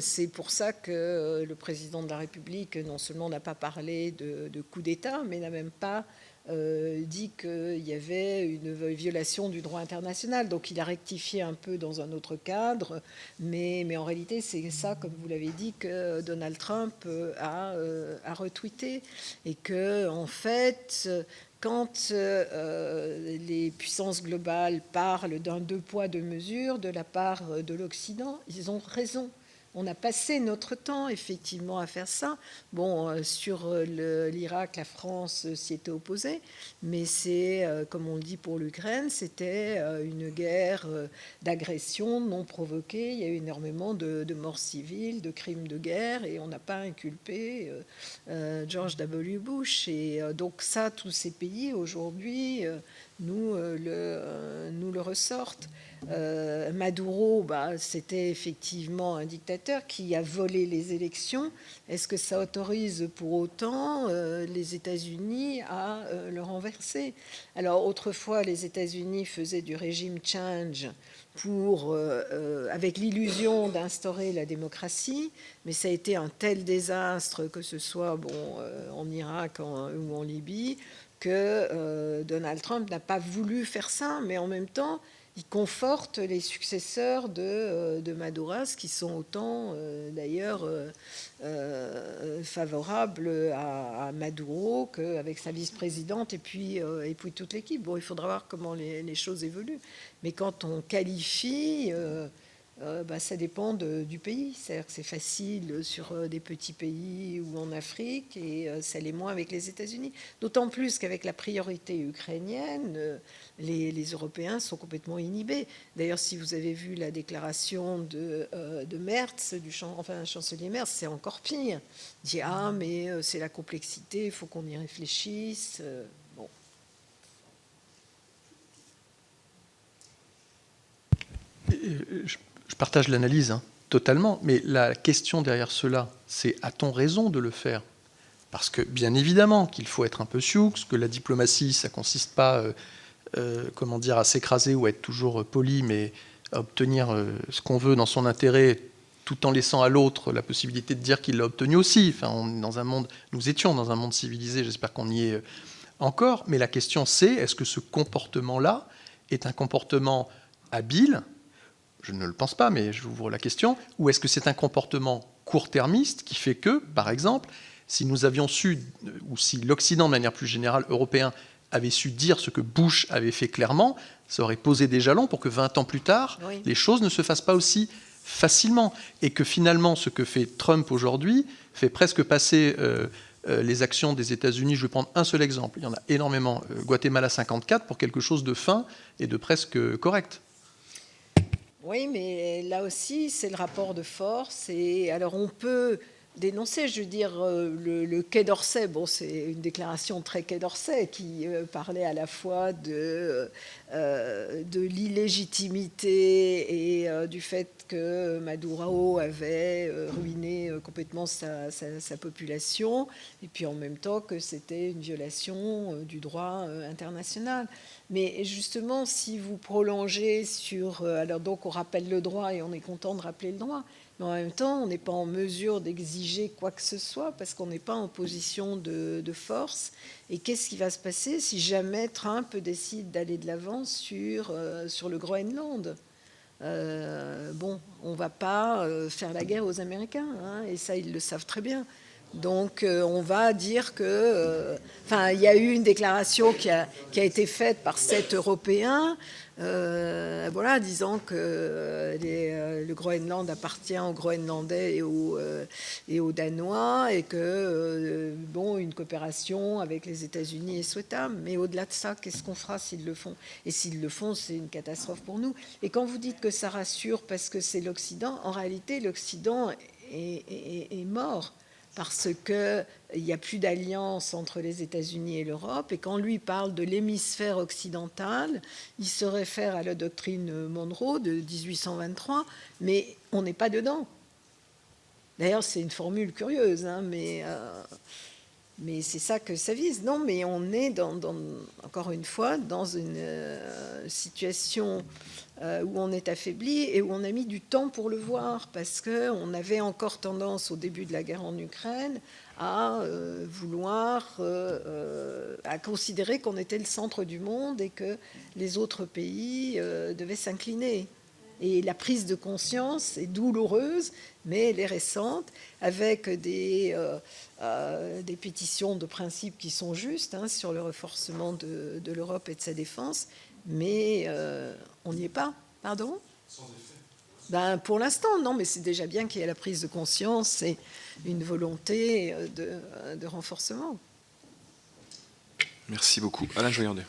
c'est pour ça que le président de la République, non seulement n'a pas parlé de coup d'État, mais n'a même pas dit qu'il y avait une violation du droit international. Donc il a rectifié un peu dans un autre cadre, mais en réalité c'est ça, comme vous l'avez dit, que Donald Trump a retweeté, et que en fait, quand les puissances globales parlent d'un deux poids deux mesures de la part de l'Occident, ils ont raison. On a passé notre temps, effectivement, à faire ça. Bon, sur l'Irak, la France s'y était opposée, mais c'est, comme on le dit pour l'Ukraine, c'était une guerre d'agression non provoquée. Il y a eu énormément de morts civiles, de crimes de guerre, et on n'a pas inculpé George W. Bush. Et donc ça, tous ces pays, aujourd'hui, nous le ressortent. Maduro, c'était effectivement un dictateur qui a volé les élections. Est-ce que ça autorise pour autant les États-Unis à le renverser ? Alors autrefois, les États-Unis faisaient du régime change avec l'illusion d'instaurer la démocratie, mais ça a été un tel désastre, que ce soit en Irak ou en Libye, que Donald Trump n'a pas voulu faire ça, mais en même temps, il conforte les successeurs de Maduras, qui sont autant d'ailleurs favorables à Maduro qu'avec sa vice-présidente et puis toute l'équipe. Bon, il faudra voir comment les choses évoluent. Mais quand on qualifie, ça dépend du pays. C'est-à-dire que c'est facile sur des petits pays ou en Afrique, et ça l'est moins avec les États-Unis. D'autant plus qu'avec la priorité ukrainienne, les Européens sont complètement inhibés. D'ailleurs, si vous avez vu la déclaration de Merz, chancelier Merz, c'est encore pire. Il dit « Ah, mais c'est la complexité, il faut qu'on y réfléchisse. » Bon. je partage l'analyse, hein, totalement, mais la question derrière cela, c'est a-t-on raison de le faire? Parce que bien évidemment qu'il faut être un peu sioux, que la diplomatie, ça consiste pas, comment dire, à s'écraser ou à être toujours poli, mais à obtenir ce qu'on veut dans son intérêt, tout en laissant à l'autre la possibilité de dire qu'il l'a obtenu aussi. Enfin, nous étions dans un monde civilisé, j'espère qu'on y est encore, mais la question c'est, est-ce que ce comportement-là est un comportement habile? Je ne le pense pas, mais j'ouvre la question. Ou est-ce que c'est un comportement court-termiste qui fait que, par exemple, si nous avions su, ou si l'Occident, de manière plus générale, européen, avait su dire ce que Bush avait fait clairement, ça aurait posé des jalons pour que 20 ans plus tard, Oui. les choses ne se fassent pas aussi facilement. Et que finalement, ce que fait Trump aujourd'hui fait presque passer les actions des États-Unis. Je vais prendre un seul exemple. Il y en a énormément. Guatemala 54 pour quelque chose de fin et de presque correct. Oui, mais là aussi, c'est le rapport de force. Et alors, on peut dénoncer, je veux dire, le Quai d'Orsay. Bon, c'est une déclaration très Quai d'Orsay qui parlait à la fois de l'illégitimité et du fait que Maduro avait ruiné complètement sa population, et puis en même temps que c'était une violation du droit international. Mais justement, si vous prolongez sur... alors donc, on rappelle le droit et on est content de rappeler le droit. Mais en même temps, on n'est pas en mesure d'exiger quoi que ce soit parce qu'on n'est pas en position de force. Et qu'est-ce qui va se passer si jamais Trump décide d'aller de l'avant sur le Groenland? Bon, on ne va pas faire la guerre aux Américains, hein, et ça, ils le savent très bien. Donc, on va dire que... il y a eu une déclaration qui a été faite par 7 Européens, voilà, disant que le Groenland appartient aux Groenlandais et aux Danois, et que, bon, une coopération avec les États-Unis est souhaitable. Mais au-delà de ça, qu'est-ce qu'on fera s'ils le font? Et s'ils le font, c'est une catastrophe pour nous. Et quand vous dites que ça rassure parce que c'est l'Occident, en réalité, l'Occident est mort. Parce qu'il n'y a plus d'alliance entre les États-Unis et l'Europe. Et quand lui parle de l'hémisphère occidental, il se réfère à la doctrine Monroe de 1823, mais on n'est pas dedans. D'ailleurs, c'est une formule curieuse, hein, mais c'est ça que ça vise. Non, mais on est, encore une fois, dans une situation où on est affaibli et où on a mis du temps pour le voir, parce qu'on avait encore tendance, au début de la guerre en Ukraine, à vouloir, à considérer qu'on était le centre du monde et que les autres pays devaient s'incliner. Et la prise de conscience est douloureuse, mais elle est récente, avec des pétitions de principe qui sont justes, hein, sur le renforcement de l'Europe et de sa défense, mais on n'y est pas. Pardon ? Sans effet. Pour l'instant, non, mais c'est déjà bien qu'il y ait la prise de conscience et une volonté de renforcement. Merci beaucoup. Alain Joyandet.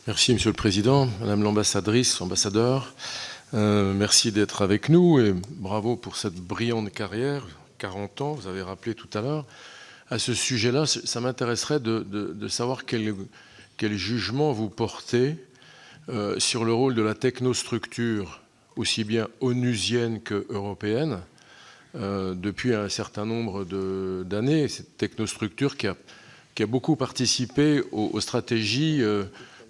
Merci, Monsieur le Président, Madame l'ambassadrice, ambassadeur. Merci d'être avec nous et bravo pour cette brillante carrière, 40 ans, vous avez rappelé tout à l'heure. À ce sujet-là, ça m'intéresserait de savoir quel jugement vous portez sur le rôle de la technostructure, aussi bien onusienne que européenne, depuis un certain nombre d'années. Cette technostructure qui a beaucoup participé aux stratégies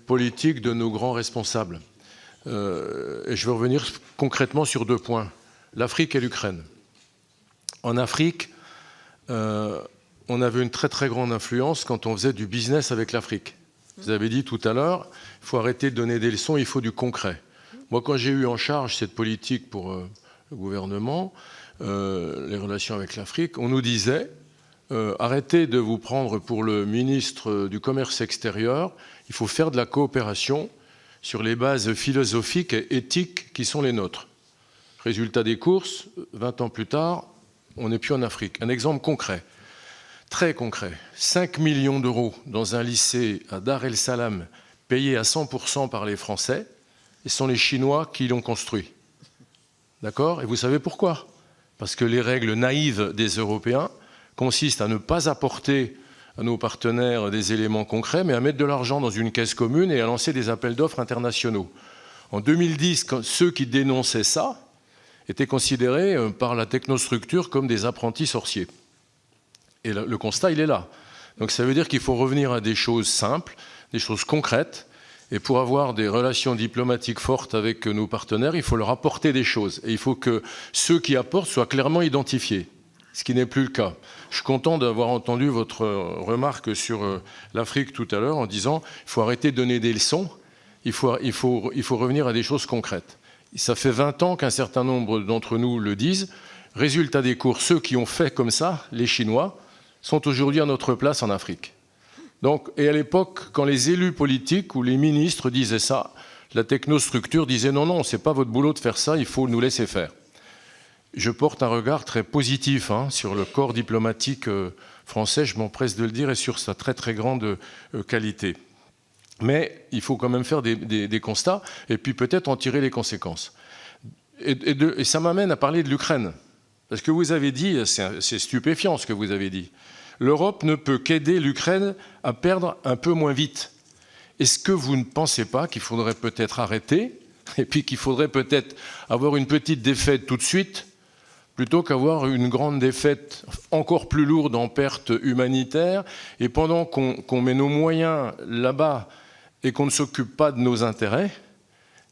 politiques de nos grands responsables. Et je vais revenir concrètement sur 2 points, l'Afrique et l'Ukraine. En Afrique, on avait une très très grande influence quand on faisait du business avec l'Afrique. Vous avez dit tout à l'heure, il faut arrêter de donner des leçons, il faut du concret. Moi, quand j'ai eu en charge cette politique pour le gouvernement, les relations avec l'Afrique, on nous disait arrêtez de vous prendre pour le ministre du Commerce extérieur, il faut faire de la coopération sur les bases philosophiques et éthiques qui sont les nôtres. Résultat des courses, 20 ans plus tard, on n'est plus en Afrique. Un exemple concret, très concret, 5 millions d'euros dans un lycée à Dar el Salam, payé à 100% par les Français, et ce sont les Chinois qui l'ont construit. D'accord ? Et vous savez pourquoi ? Parce que les règles naïves des Européens consistent à ne pas apporter à nos partenaires des éléments concrets, mais à mettre de l'argent dans une caisse commune et à lancer des appels d'offres internationaux. En 2010, ceux qui dénonçaient ça étaient considérés par la technostructure comme des apprentis sorciers. Et le constat, il est là. Donc ça veut dire qu'il faut revenir à des choses simples, des choses concrètes. Et pour avoir des relations diplomatiques fortes avec nos partenaires, il faut leur apporter des choses. Et il faut que ceux qui apportent soient clairement identifiés, ce qui n'est plus le cas. Je suis content d'avoir entendu votre remarque sur l'Afrique tout à l'heure en disant qu'il faut arrêter de donner des leçons, il faut revenir à des choses concrètes. Ça fait 20 ans qu'un certain nombre d'entre nous le disent. Résultat des cours, ceux qui ont fait comme ça, les Chinois, sont aujourd'hui à notre place en Afrique. Donc, et à l'époque, quand les élus politiques ou les ministres disaient ça, la technostructure disait non, non, c'est pas votre boulot de faire ça, il faut nous laisser faire. Je porte un regard très positif sur le corps diplomatique français, je m'empresse de le dire, et sur sa très très grande qualité. Mais il faut quand même faire des constats et puis peut-être en tirer les conséquences. Et ça m'amène à parler de l'Ukraine. Parce que vous avez dit, c'est stupéfiant ce que vous avez dit, l'Europe ne peut qu'aider l'Ukraine à perdre un peu moins vite. Est-ce que vous ne pensez pas qu'il faudrait peut-être arrêter et puis qu'il faudrait peut-être avoir une petite défaite tout de suite plutôt qu'avoir une grande défaite encore plus lourde en pertes humanitaires et pendant qu'on met nos moyens là-bas et qu'on ne s'occupe pas de nos intérêts,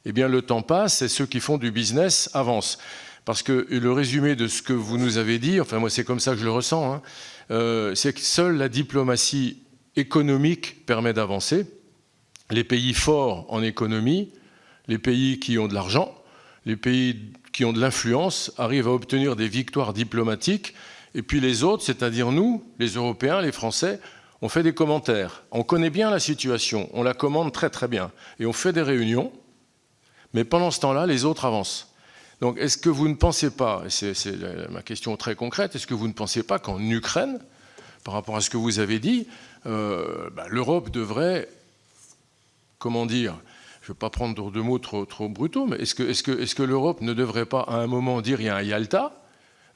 eh bien le temps passe et ceux qui font du business avancent. Parce que le résumé de ce que vous nous avez dit, enfin moi c'est comme ça que je le ressens, c'est que seule la diplomatie économique permet d'avancer. Les pays forts en économie, les pays qui ont de l'argent, les pays qui ont de l'influence arrivent à obtenir des victoires diplomatiques. Et puis les autres, c'est-à-dire nous, les Européens, les Français, on fait des commentaires. On connaît bien la situation, on la commande très très bien. Et on fait des réunions, mais pendant ce temps-là, les autres avancent. Donc est-ce que vous ne pensez pas, et c'est ma question très concrète, est-ce que vous ne pensez pas qu'en Ukraine, par rapport à ce que vous avez dit, l'Europe devrait, comment dire, je ne veux pas prendre de mots trop brutaux, mais est-ce que l'Europe ne devrait pas à un moment dire il y a un Yalta,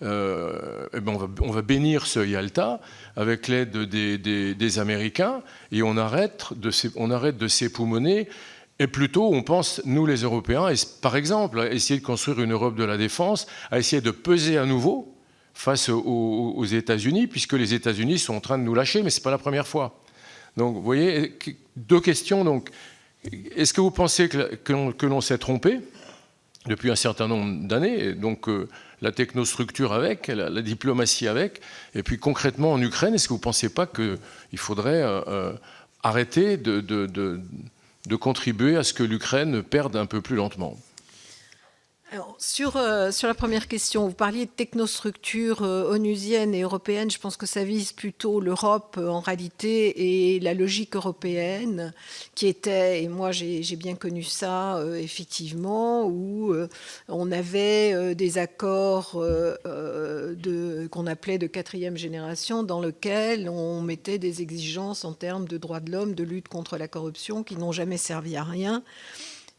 on va bénir ce Yalta avec l'aide des Américains et on arrête de s'époumoner. Et plutôt, on pense, nous les Européens, par exemple, à essayer de construire une Europe de la défense, à essayer de peser à nouveau face aux États-Unis, puisque les États-Unis sont en train de nous lâcher, mais ce n'est pas la première fois. Donc, vous voyez, deux questions. Donc, est-ce que vous pensez que l'on s'est trompé depuis un certain nombre d'années, donc la technostructure avec, la diplomatie avec, et puis concrètement en Ukraine, est-ce que vous ne pensez pas qu'il faudrait arrêter de contribuer à ce que l'Ukraine perde un peu plus lentement? Alors, sur la première question, vous parliez de technostructure onusienne et européenne. Je pense que ça vise plutôt l'Europe en réalité et la logique européenne qui était, et moi j'ai bien connu ça effectivement, où on avait des accords qu'on appelait de 4e génération dans lesquels on mettait des exigences en termes de droits de l'homme, de lutte contre la corruption qui n'ont jamais servi à rien.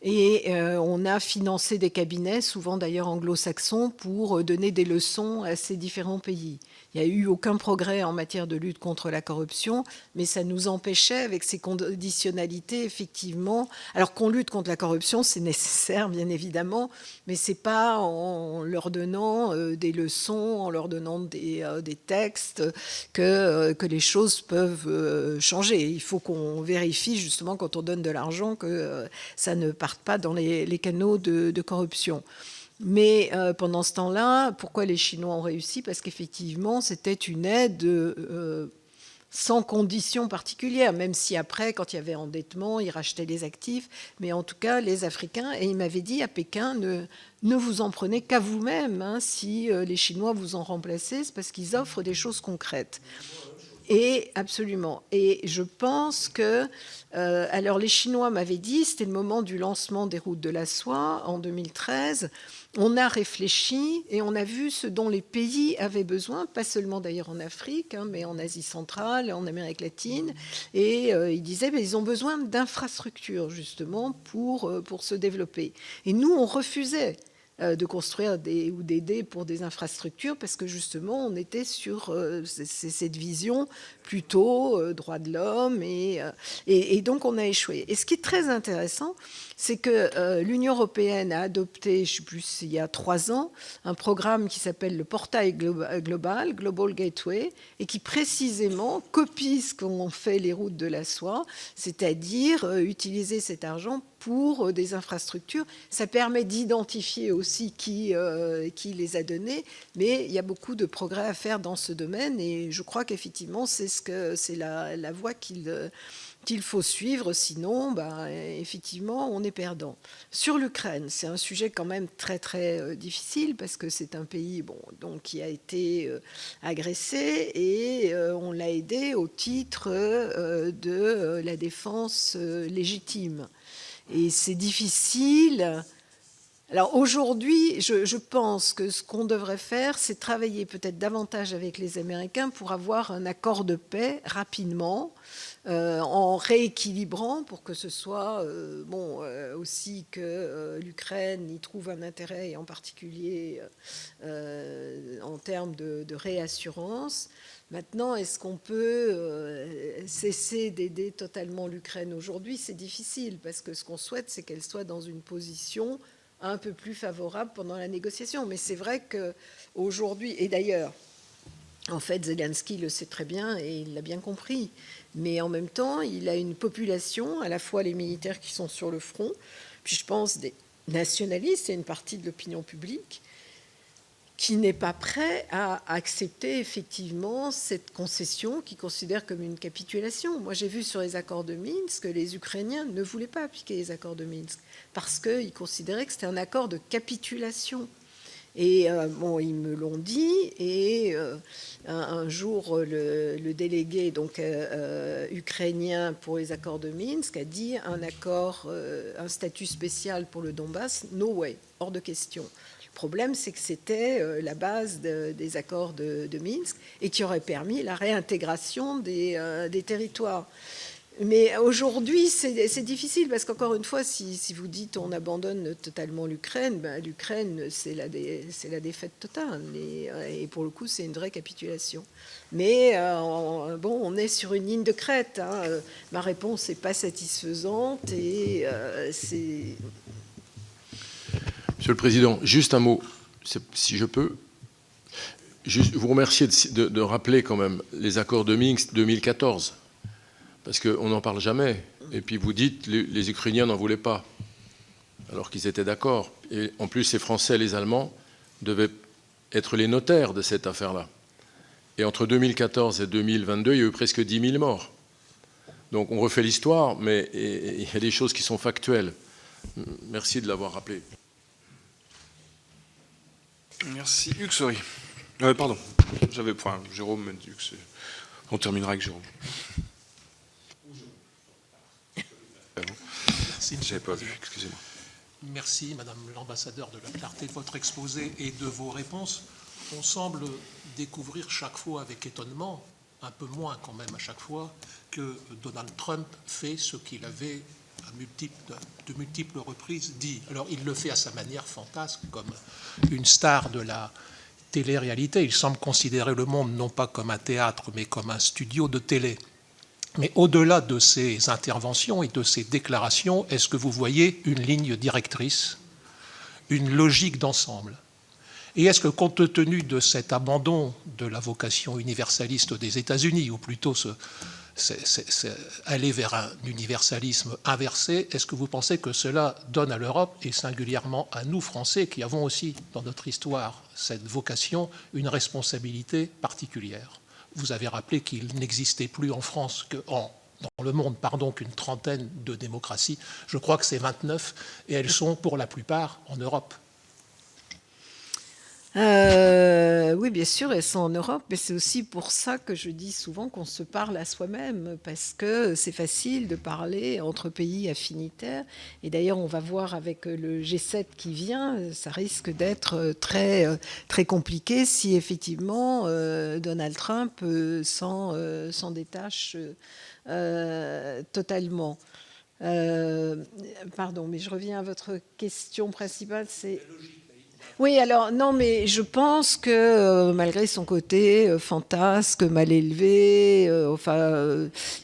Et on a financé des cabinets, souvent d'ailleurs anglo-saxons, pour donner des leçons à ces différents pays. Il n'y a eu aucun progrès en matière de lutte contre la corruption, mais ça nous empêchait, avec ces conditionnalités, effectivement. Alors qu'on lutte contre la corruption, c'est nécessaire, bien évidemment, mais ce n'est pas en leur donnant des leçons, en leur donnant des textes que les choses peuvent changer. Il faut qu'on vérifie, justement, quand on donne de l'argent, que ça ne parte pas dans les canaux de corruption. Mais pendant ce temps-là, pourquoi les Chinois ont réussi? Parce qu'effectivement, c'était une aide sans conditions particulières, même si après, quand il y avait endettement, ils rachetaient les actifs. Mais en tout cas, les Africains, et ils m'avaient dit à Pékin, ne vous en prenez qu'à vous-même. Hein, si les Chinois vous en remplacez, c'est parce qu'ils offrent des choses concrètes. Et absolument. Et je pense que... alors les Chinois m'avaient dit, c'était le moment du lancement des routes de la soie en 2013, on a réfléchi et on a vu ce dont les pays avaient besoin, pas seulement d'ailleurs en Afrique, hein, mais en Asie centrale, en Amérique latine. Et ils disaient ils ont besoin d'infrastructures justement pour se développer. Et nous, on refusait. de construire ou d'aider pour des infrastructures, parce que justement, on était sur cette vision plutôt droits de l'homme, et donc on a échoué. Et ce qui est très intéressant, c'est que l'Union européenne a adopté, je ne sais plus, il y a 3 ans, un programme qui s'appelle le Portail Global, Global Gateway, et qui précisément copie ce qu'ont fait les routes de la soie, c'est-à-dire utiliser cet argent pour des infrastructures. Ça permet d'identifier aussi qui les a donnés, mais il y a beaucoup de progrès à faire dans ce domaine, et je crois qu'effectivement, c'est la voie qu'il faut suivre, sinon, effectivement, on est perdant. Sur l'Ukraine, c'est un sujet quand même très, très difficile, parce que c'est un pays donc, qui a été agressé, et on l'a aidé au titre de la défense légitime. Et c'est difficile. Alors aujourd'hui, je pense que ce qu'on devrait faire, c'est travailler peut-être davantage avec les Américains pour avoir un accord de paix rapidement, en rééquilibrant pour que ce soit aussi que l'Ukraine y trouve un intérêt, et en particulier en termes de réassurance. Maintenant, est-ce qu'on peut cesser d'aider totalement l'Ukraine aujourd'hui? C'est difficile, parce que ce qu'on souhaite, c'est qu'elle soit dans une position un peu plus favorable pendant la négociation. Mais c'est vrai qu'aujourd'hui, et d'ailleurs, en fait, Zelensky le sait très bien et il l'a bien compris, mais en même temps, il a une population, à la fois les militaires qui sont sur le front, puis je pense des nationalistes et une partie de l'opinion publique, qui n'est pas prêt à accepter effectivement cette concession qu'il considère comme une capitulation. Moi, j'ai vu sur les accords de Minsk que les Ukrainiens ne voulaient pas appliquer les accords de Minsk parce qu'ils considéraient que c'était un accord de capitulation. Et ils me l'ont dit, et un jour, le délégué donc, ukrainien pour les accords de Minsk a dit un statut spécial pour le Donbass, no way, hors de question. Le problème, c'est que c'était la base des accords de Minsk, et qui aurait permis la réintégration des territoires. Mais aujourd'hui, c'est difficile, parce qu'encore une fois, si vous dites on abandonne totalement l'Ukraine, l'Ukraine, c'est la défaite totale. Et pour le coup, c'est une vraie capitulation. Mais on est sur une ligne de crête. Ma réponse n'est pas satisfaisante, et c'est... Monsieur le Président, juste un mot, si je peux. Juste vous remercier de rappeler quand même les accords de Minsk 2014, parce qu'on n'en parle jamais. Et puis vous dites les Ukrainiens n'en voulaient pas, alors qu'ils étaient d'accord. Et en plus, les Français et les Allemands devaient être les notaires de cette affaire-là. Et entre 2014 et 2022, il y a eu presque 10 000 morts. Donc on refait l'histoire, mais il y a des choses qui sont factuelles. Merci de l'avoir rappelé. Merci. Hugues Saury. Pardon. Jérôme, Hugues. On terminera avec Jérôme. Merci. Je n'avais pas vu, excusez-moi. Merci, Madame l'ambassadeur, de la clarté de votre exposé et de vos réponses. On semble découvrir chaque fois avec étonnement, un peu moins quand même à chaque fois, que Donald Trump fait ce qu'il avait de multiples reprises dit. Alors il le fait à sa manière fantasque, comme une star de la télé-réalité. Il semble considérer le monde non pas comme un théâtre, mais comme un studio de télé. Mais au-delà de ces interventions et de ces déclarations, est-ce que vous voyez une ligne directrice, une logique d'ensemble? Et est-ce que, compte tenu de cet abandon de la vocation universaliste des États-Unis, ou plutôt aller vers un universalisme inversé, est-ce que vous pensez que cela donne à l'Europe, et singulièrement à nous Français, qui avons aussi dans notre histoire cette vocation, une responsabilité particulière? Vous avez rappelé qu'il n'existait plus en France dans le monde, qu'une trentaine de démocraties. Je crois que c'est 29, et elles sont pour la plupart en Europe. Oui, bien sûr, elles sont en Europe, mais c'est aussi pour ça que je dis souvent qu'on se parle à soi-même, parce que c'est facile de parler entre pays affinitaires. Et d'ailleurs, on va voir avec le G7 qui vient, ça risque d'être très, très compliqué si effectivement Donald Trump s'en détache totalement. Pardon, mais je reviens à votre question principale, c'est... Oui, alors non, mais je pense que malgré son côté fantasque, mal élevé,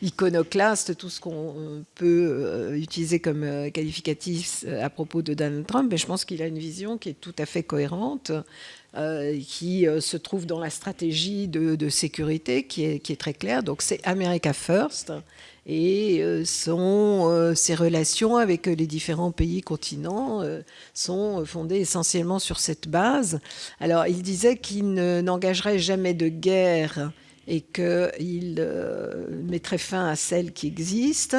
iconoclaste, tout ce qu'on peut utiliser comme qualificatif à propos de Donald Trump, mais je pense qu'il a une vision qui est tout à fait cohérente, qui se trouve dans la stratégie de sécurité qui est très claire. Donc c'est America First. Et ses relations avec les différents pays continents sont fondées essentiellement sur cette base. Alors, il disait qu'il n'engagerait jamais de guerre et qu'il mettrait fin à celle qui existe.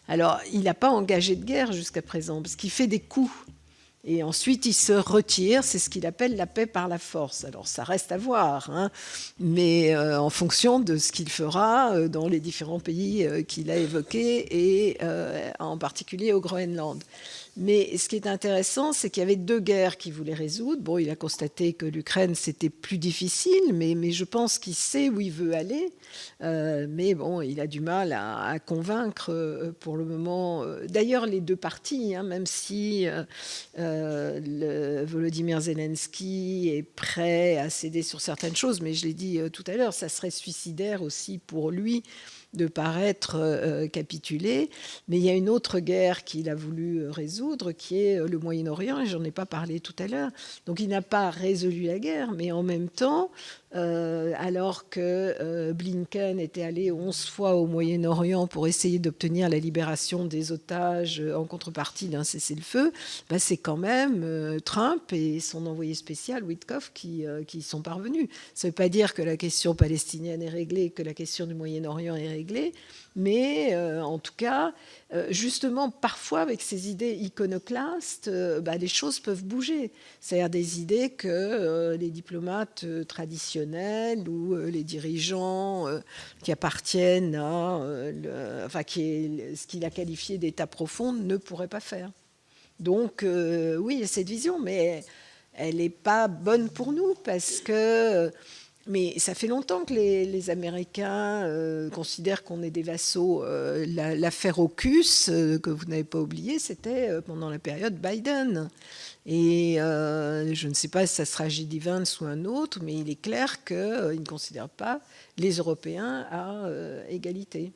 Alors, il n'a pas engagé de guerre jusqu'à présent, parce qu'il fait des coups. Et ensuite, il se retire, c'est ce qu'il appelle la paix par la force. Alors, ça reste à voir, hein, mais en fonction de ce qu'il fera dans les différents pays qu'il a évoqués, et en particulier au Groenland. Mais ce qui est intéressant, c'est qu'il y avait 2 guerres qu'il voulait résoudre. Bon, il a constaté que l'Ukraine, c'était plus difficile, mais je pense qu'il sait où il veut aller. Mais bon, il a du mal à convaincre pour le moment. D'ailleurs, les 2 parties, hein, même si Volodymyr Zelensky est prêt à céder sur certaines choses, mais je l'ai dit tout à l'heure, ça serait suicidaire aussi pour lui de paraître capituler. Mais il y a une autre guerre qu'il a voulu résoudre, qui est le Moyen-Orient, et j'en ai pas parlé tout à l'heure. Donc il n'a pas résolu la guerre, mais en même temps, alors que Blinken était allé 11 fois au Moyen-Orient pour essayer d'obtenir la libération des otages en contrepartie d'un cessez-le-feu, ben c'est quand même Trump et son envoyé spécial, Witkoff, qui sont parvenus. Ça ne veut pas dire que la question palestinienne est réglée, que la question du Moyen-Orient est réglée, mais en tout cas, justement, parfois avec ces idées iconoclastes, les choses peuvent bouger. C'est-à-dire des idées que les diplomates traditionnels ou les dirigeants qui appartiennent à ce qu'il a qualifié d'État profond ne pourraient pas faire. Donc oui, il y a cette vision, mais elle n'est pas bonne pour nous parce que... Mais ça fait longtemps que les Américains considèrent qu'on est des vassaux. L'affaire AUKUS, que vous n'avez pas oublié, c'était pendant la période Biden. Et je ne sais pas si ça sera J.D. Vance ou un autre, mais il est clair qu'ils ne considèrent pas les Européens à égalité.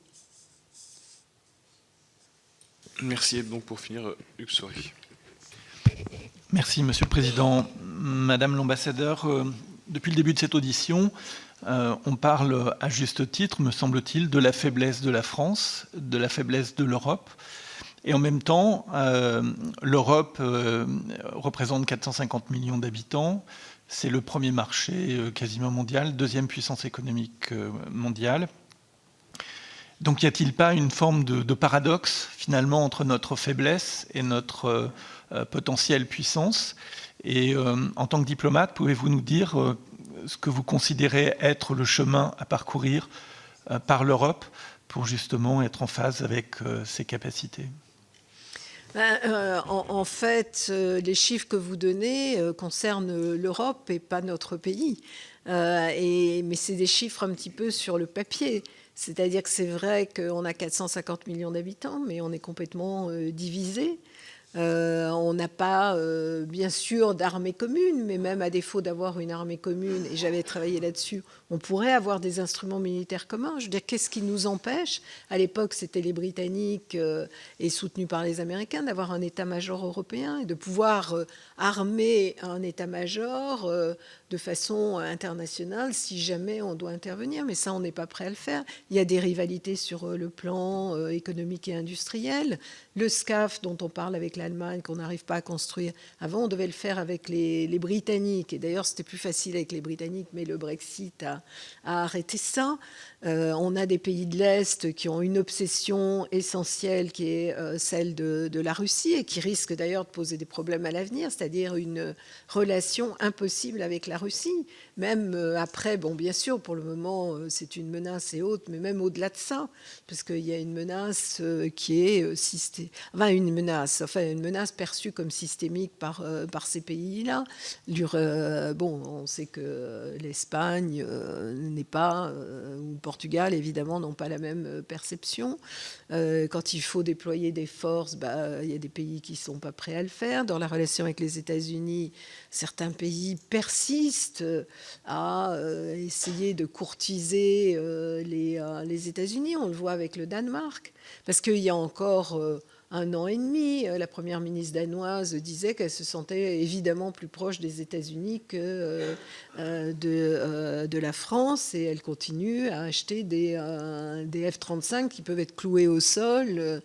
Merci. Et donc pour finir, Hugues Saury. Merci, Monsieur le Président. Madame l'ambassadeur, depuis le début de cette audition, on parle à juste titre, me semble-t-il, de la faiblesse de la France, de la faiblesse de l'Europe. Et en même temps, l'Europe représente 450 millions d'habitants. C'est le premier marché quasiment mondial, 2e puissance économique mondiale. Donc, y a-t-il pas une forme de paradoxe, finalement, entre notre faiblesse et notre potentielle puissance ? Et en tant que diplomate, pouvez-vous nous dire ce que vous considérez être le chemin à parcourir par l'Europe pour justement être en phase avec ses capacités ? En fait, les chiffres que vous donnez concernent l'Europe et pas notre pays. Mais c'est des chiffres un petit peu sur le papier. C'est-à-dire que c'est vrai qu'on a 450 millions d'habitants, mais on est complètement divisé. On n'a pas, bien sûr, d'armée commune, mais même à défaut d'avoir une armée commune, et j'avais travaillé là-dessus, on pourrait avoir des instruments militaires communs. Je veux dire, qu'est-ce qui nous empêche ? À l'époque, c'était les Britanniques et soutenus par les Américains d'avoir un état-major européen et de pouvoir armer un état-major de façon internationale si jamais on doit intervenir. Mais ça, on n'est pas prêt à le faire. Il y a des rivalités sur le plan économique et industriel. Le SCAF, dont on parle avec l'Allemagne, qu'on n'arrive pas à construire. Avant, on devait le faire avec les Britanniques. Et d'ailleurs, c'était plus facile avec les Britanniques, mais le Brexit a arrêté ça. On a des pays de l'Est qui ont une obsession essentielle qui est celle de la Russie et qui risque d'ailleurs de poser des problèmes à l'avenir, c'est-à-dire une relation impossible avec la Russie. Même après, bon, bien sûr, pour le moment, c'est une menace et autres, mais même au-delà de ça, parce qu'il y a une menace qui est une menace perçue comme systémique par ces pays-là. Bon, on sait que l'Espagne n'est pas, ou le Portugal, évidemment, n'ont pas la même perception. Quand il faut déployer des forces, il y a des pays qui ne sont pas prêts à le faire. Dans la relation avec les États-Unis, certains pays persistent à essayer de courtiser les États-Unis. On le voit avec le Danemark, parce qu'il y a encore 1 an et demi, la première ministre danoise disait qu'elle se sentait évidemment plus proche des États-Unis que de la France, et elle continue à acheter des F-35 qui peuvent être cloués au sol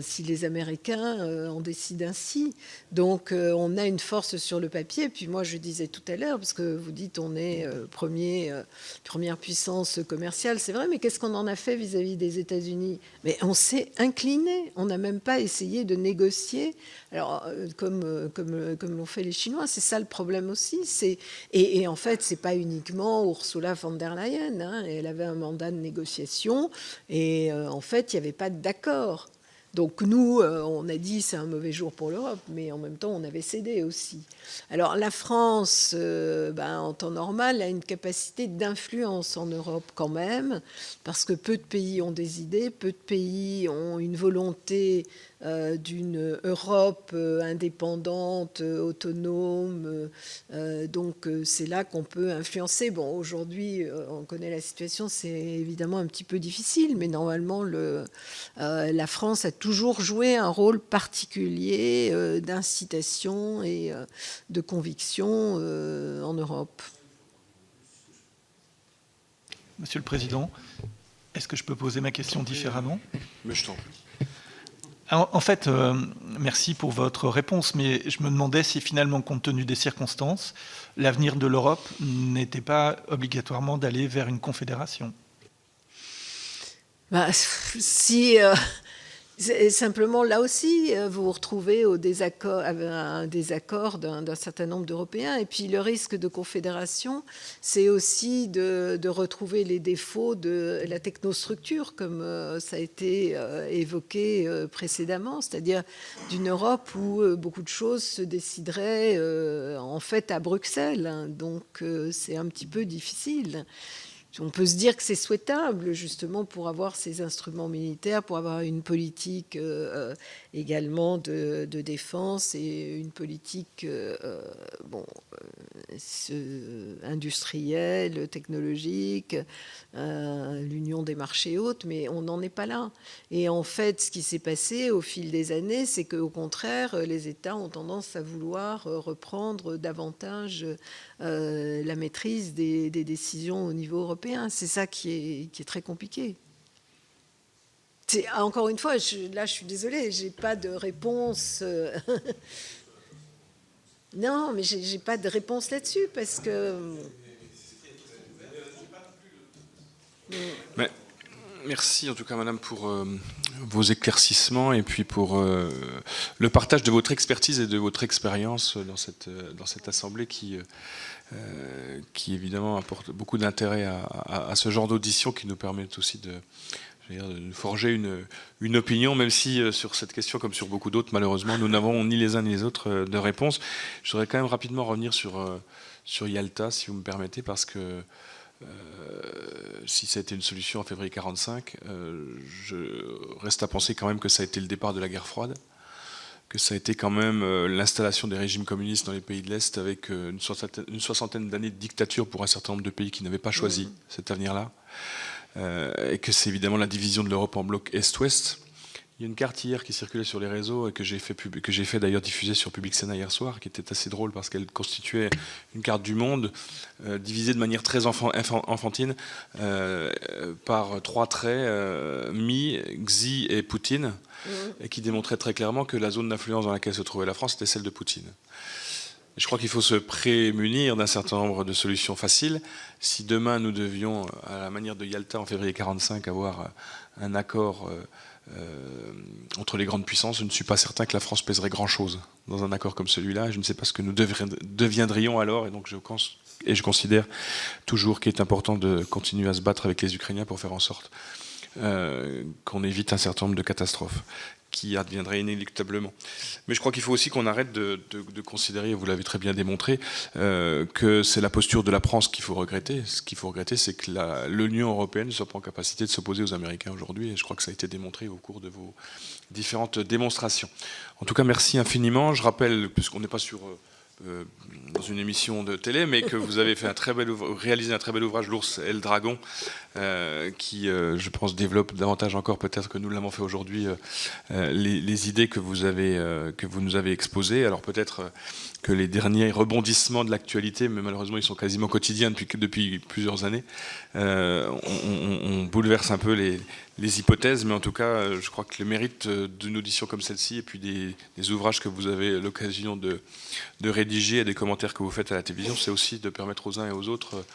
si les Américains en décident ainsi. Donc on a une force sur le papier. Puis moi je disais tout à l'heure, parce que vous dites on est première puissance commerciale, c'est vrai, mais qu'est-ce qu'on en a fait vis-à-vis des États-Unis? Mais on s'est incliné, on n'a même pas essayé de négocier. Alors, comme l'ont fait les Chinois, c'est ça le problème aussi. Et en fait, c'est pas uniquement Ursula von der Leyen. Hein, elle avait un mandat de négociation et en fait, il n'y avait pas d'accord. Donc nous, on a dit c'est un mauvais jour pour l'Europe, mais en même temps, on avait cédé aussi. Alors la France, en temps normal, a une capacité d'influence en Europe quand même, parce que peu de pays ont des idées, peu de pays ont une volonté d'une Europe indépendante, autonome. Donc c'est là qu'on peut influencer. Bon, aujourd'hui, on connaît la situation, c'est évidemment un petit peu difficile, mais normalement, la France a toujours joué un rôle particulier d'incitation et de conviction en Europe. Monsieur le Président, est-ce que je peux poser ma question différemment? Mais je t'en prie. En fait, merci pour votre réponse, mais je me demandais si finalement, compte tenu des circonstances, l'avenir de l'Europe n'était pas obligatoirement d'aller vers une confédération. Simplement, là aussi, vous vous retrouvez un désaccord d'un certain nombre d'Européens. Et puis, le risque de confédération, c'est aussi de retrouver les défauts de la technostructure, comme ça a été évoqué précédemment, c'est-à-dire d'une Europe où beaucoup de choses se décideraient en fait à Bruxelles. Hein. Donc, c'est un petit peu difficile. On peut se dire que c'est souhaitable, justement, pour avoir ces instruments militaires, pour avoir une politique également de défense et une politique industrielle, technologique, l'union des marchés hautes, mais on n'en est pas là. Et en fait, ce qui s'est passé au fil des années, c'est qu'au contraire, les États ont tendance à vouloir reprendre davantage la maîtrise des décisions au niveau européen. C'est ça qui est très compliqué. Encore une fois, là, je suis désolée, j'ai pas de réponse. Non, mais j'ai pas de réponse là-dessus parce que. Mais, merci en tout cas, Madame, pour vos éclaircissements et puis pour le partage de votre expertise et de votre expérience dans cette assemblée qui évidemment apporte beaucoup d'intérêt à ce genre d'audition qui nous permet aussi de forger une opinion, même si sur cette question, comme sur beaucoup d'autres, malheureusement, nous n'avons ni les uns ni les autres de réponse. Je voudrais quand même rapidement revenir sur Yalta, si vous me permettez, parce que si ça a été une solution en février 1945, je reste à penser quand même que ça a été le départ de la guerre froide, que ça a été quand même l'installation des régimes communistes dans les pays de l'Est avec une soixantaine d'années de dictature pour un certain nombre de pays qui n'avaient pas choisi cet avenir-là, et que c'est évidemment la division de l'Europe en bloc Est-Ouest. Il y a une carte hier qui circulait sur les réseaux et que j'ai fait d'ailleurs diffuser sur Public Sénat hier soir, qui était assez drôle parce qu'elle constituait une carte du monde divisée de manière très enfantine par 3 traits, Mi, Xi et Poutine, et qui démontrait très clairement que la zone d'influence dans laquelle se trouvait la France était celle de Poutine. Je crois qu'il faut se prémunir d'un certain nombre de solutions faciles. Si demain nous devions, à la manière de Yalta en février 1945, avoir un accord entre les grandes puissances, je ne suis pas certain que la France pèserait grand-chose dans un accord comme celui-là. Je ne sais pas ce que nous deviendrions alors, et donc je considère toujours qu'il est important de continuer à se battre avec les Ukrainiens pour faire en sorte qu'on évite un certain nombre de catastrophes qui adviendraient inéluctablement. Mais je crois qu'il faut aussi qu'on arrête de considérer, vous l'avez très bien démontré, que c'est la posture de la France qu'il faut regretter. Ce qu'il faut regretter, c'est que l'Union européenne ne soit pas en capacité de s'opposer aux Américains aujourd'hui, et je crois que ça a été démontré au cours de vos différentes démonstrations. En tout cas, merci infiniment. Je rappelle, puisqu'on n'est pas dans une émission de télé, mais que vous avez fait réalisé un très bel ouvrage, L'ours et le dragon, qui, je pense, développe davantage encore, peut-être que nous l'avons fait aujourd'hui, les idées que vous nous avez exposées. Alors peut-être que les derniers rebondissements de l'actualité, mais malheureusement ils sont quasiment quotidiens depuis plusieurs années, on bouleverse un peu les hypothèses, mais en tout cas, je crois que le mérite d'une audition comme celle-ci, et puis des ouvrages que vous avez l'occasion de rédiger et des commentaires que vous faites à la télévision, c'est aussi de permettre aux uns et aux autres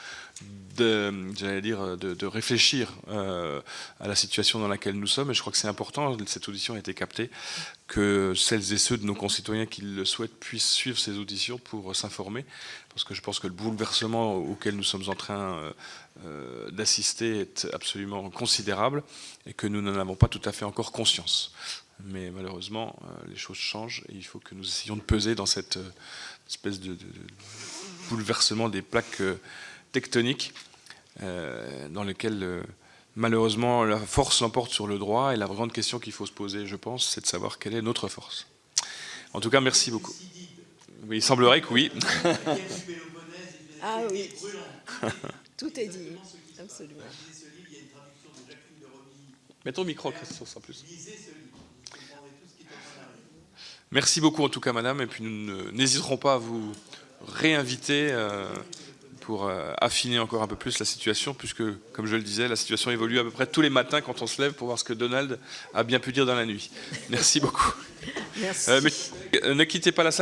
de réfléchir à la situation dans laquelle nous sommes. Et je crois que c'est important, cette audition a été captée, que celles et ceux de nos concitoyens qui le souhaitent puissent suivre ces auditions pour s'informer, parce que je pense que le bouleversement auquel nous sommes en train d'assister est absolument considérable et que nous n'en avons pas tout à fait encore conscience. Mais malheureusement, les choses changent et il faut que nous essayions de peser dans cette espèce de bouleversement des plaques tectoniques dans lequel malheureusement la force l'emporte sur le droit, et la grande question qu'il faut se poser, je pense, c'est de savoir quelle est notre force. En tout cas, merci beaucoup. Oui, il semblerait que oui. Ah oui, tout est dit, absolument. Mets ton micro, Christophe, en plus. Merci beaucoup en tout cas, madame, et puis nous n'hésiterons pas à vous réinviter pour affiner encore un peu plus la situation, puisque, comme je le disais, la situation évolue à peu près tous les matins quand on se lève pour voir ce que Donald a bien pu dire dans la nuit. Merci beaucoup. Merci. Mais ne quittez pas la salle.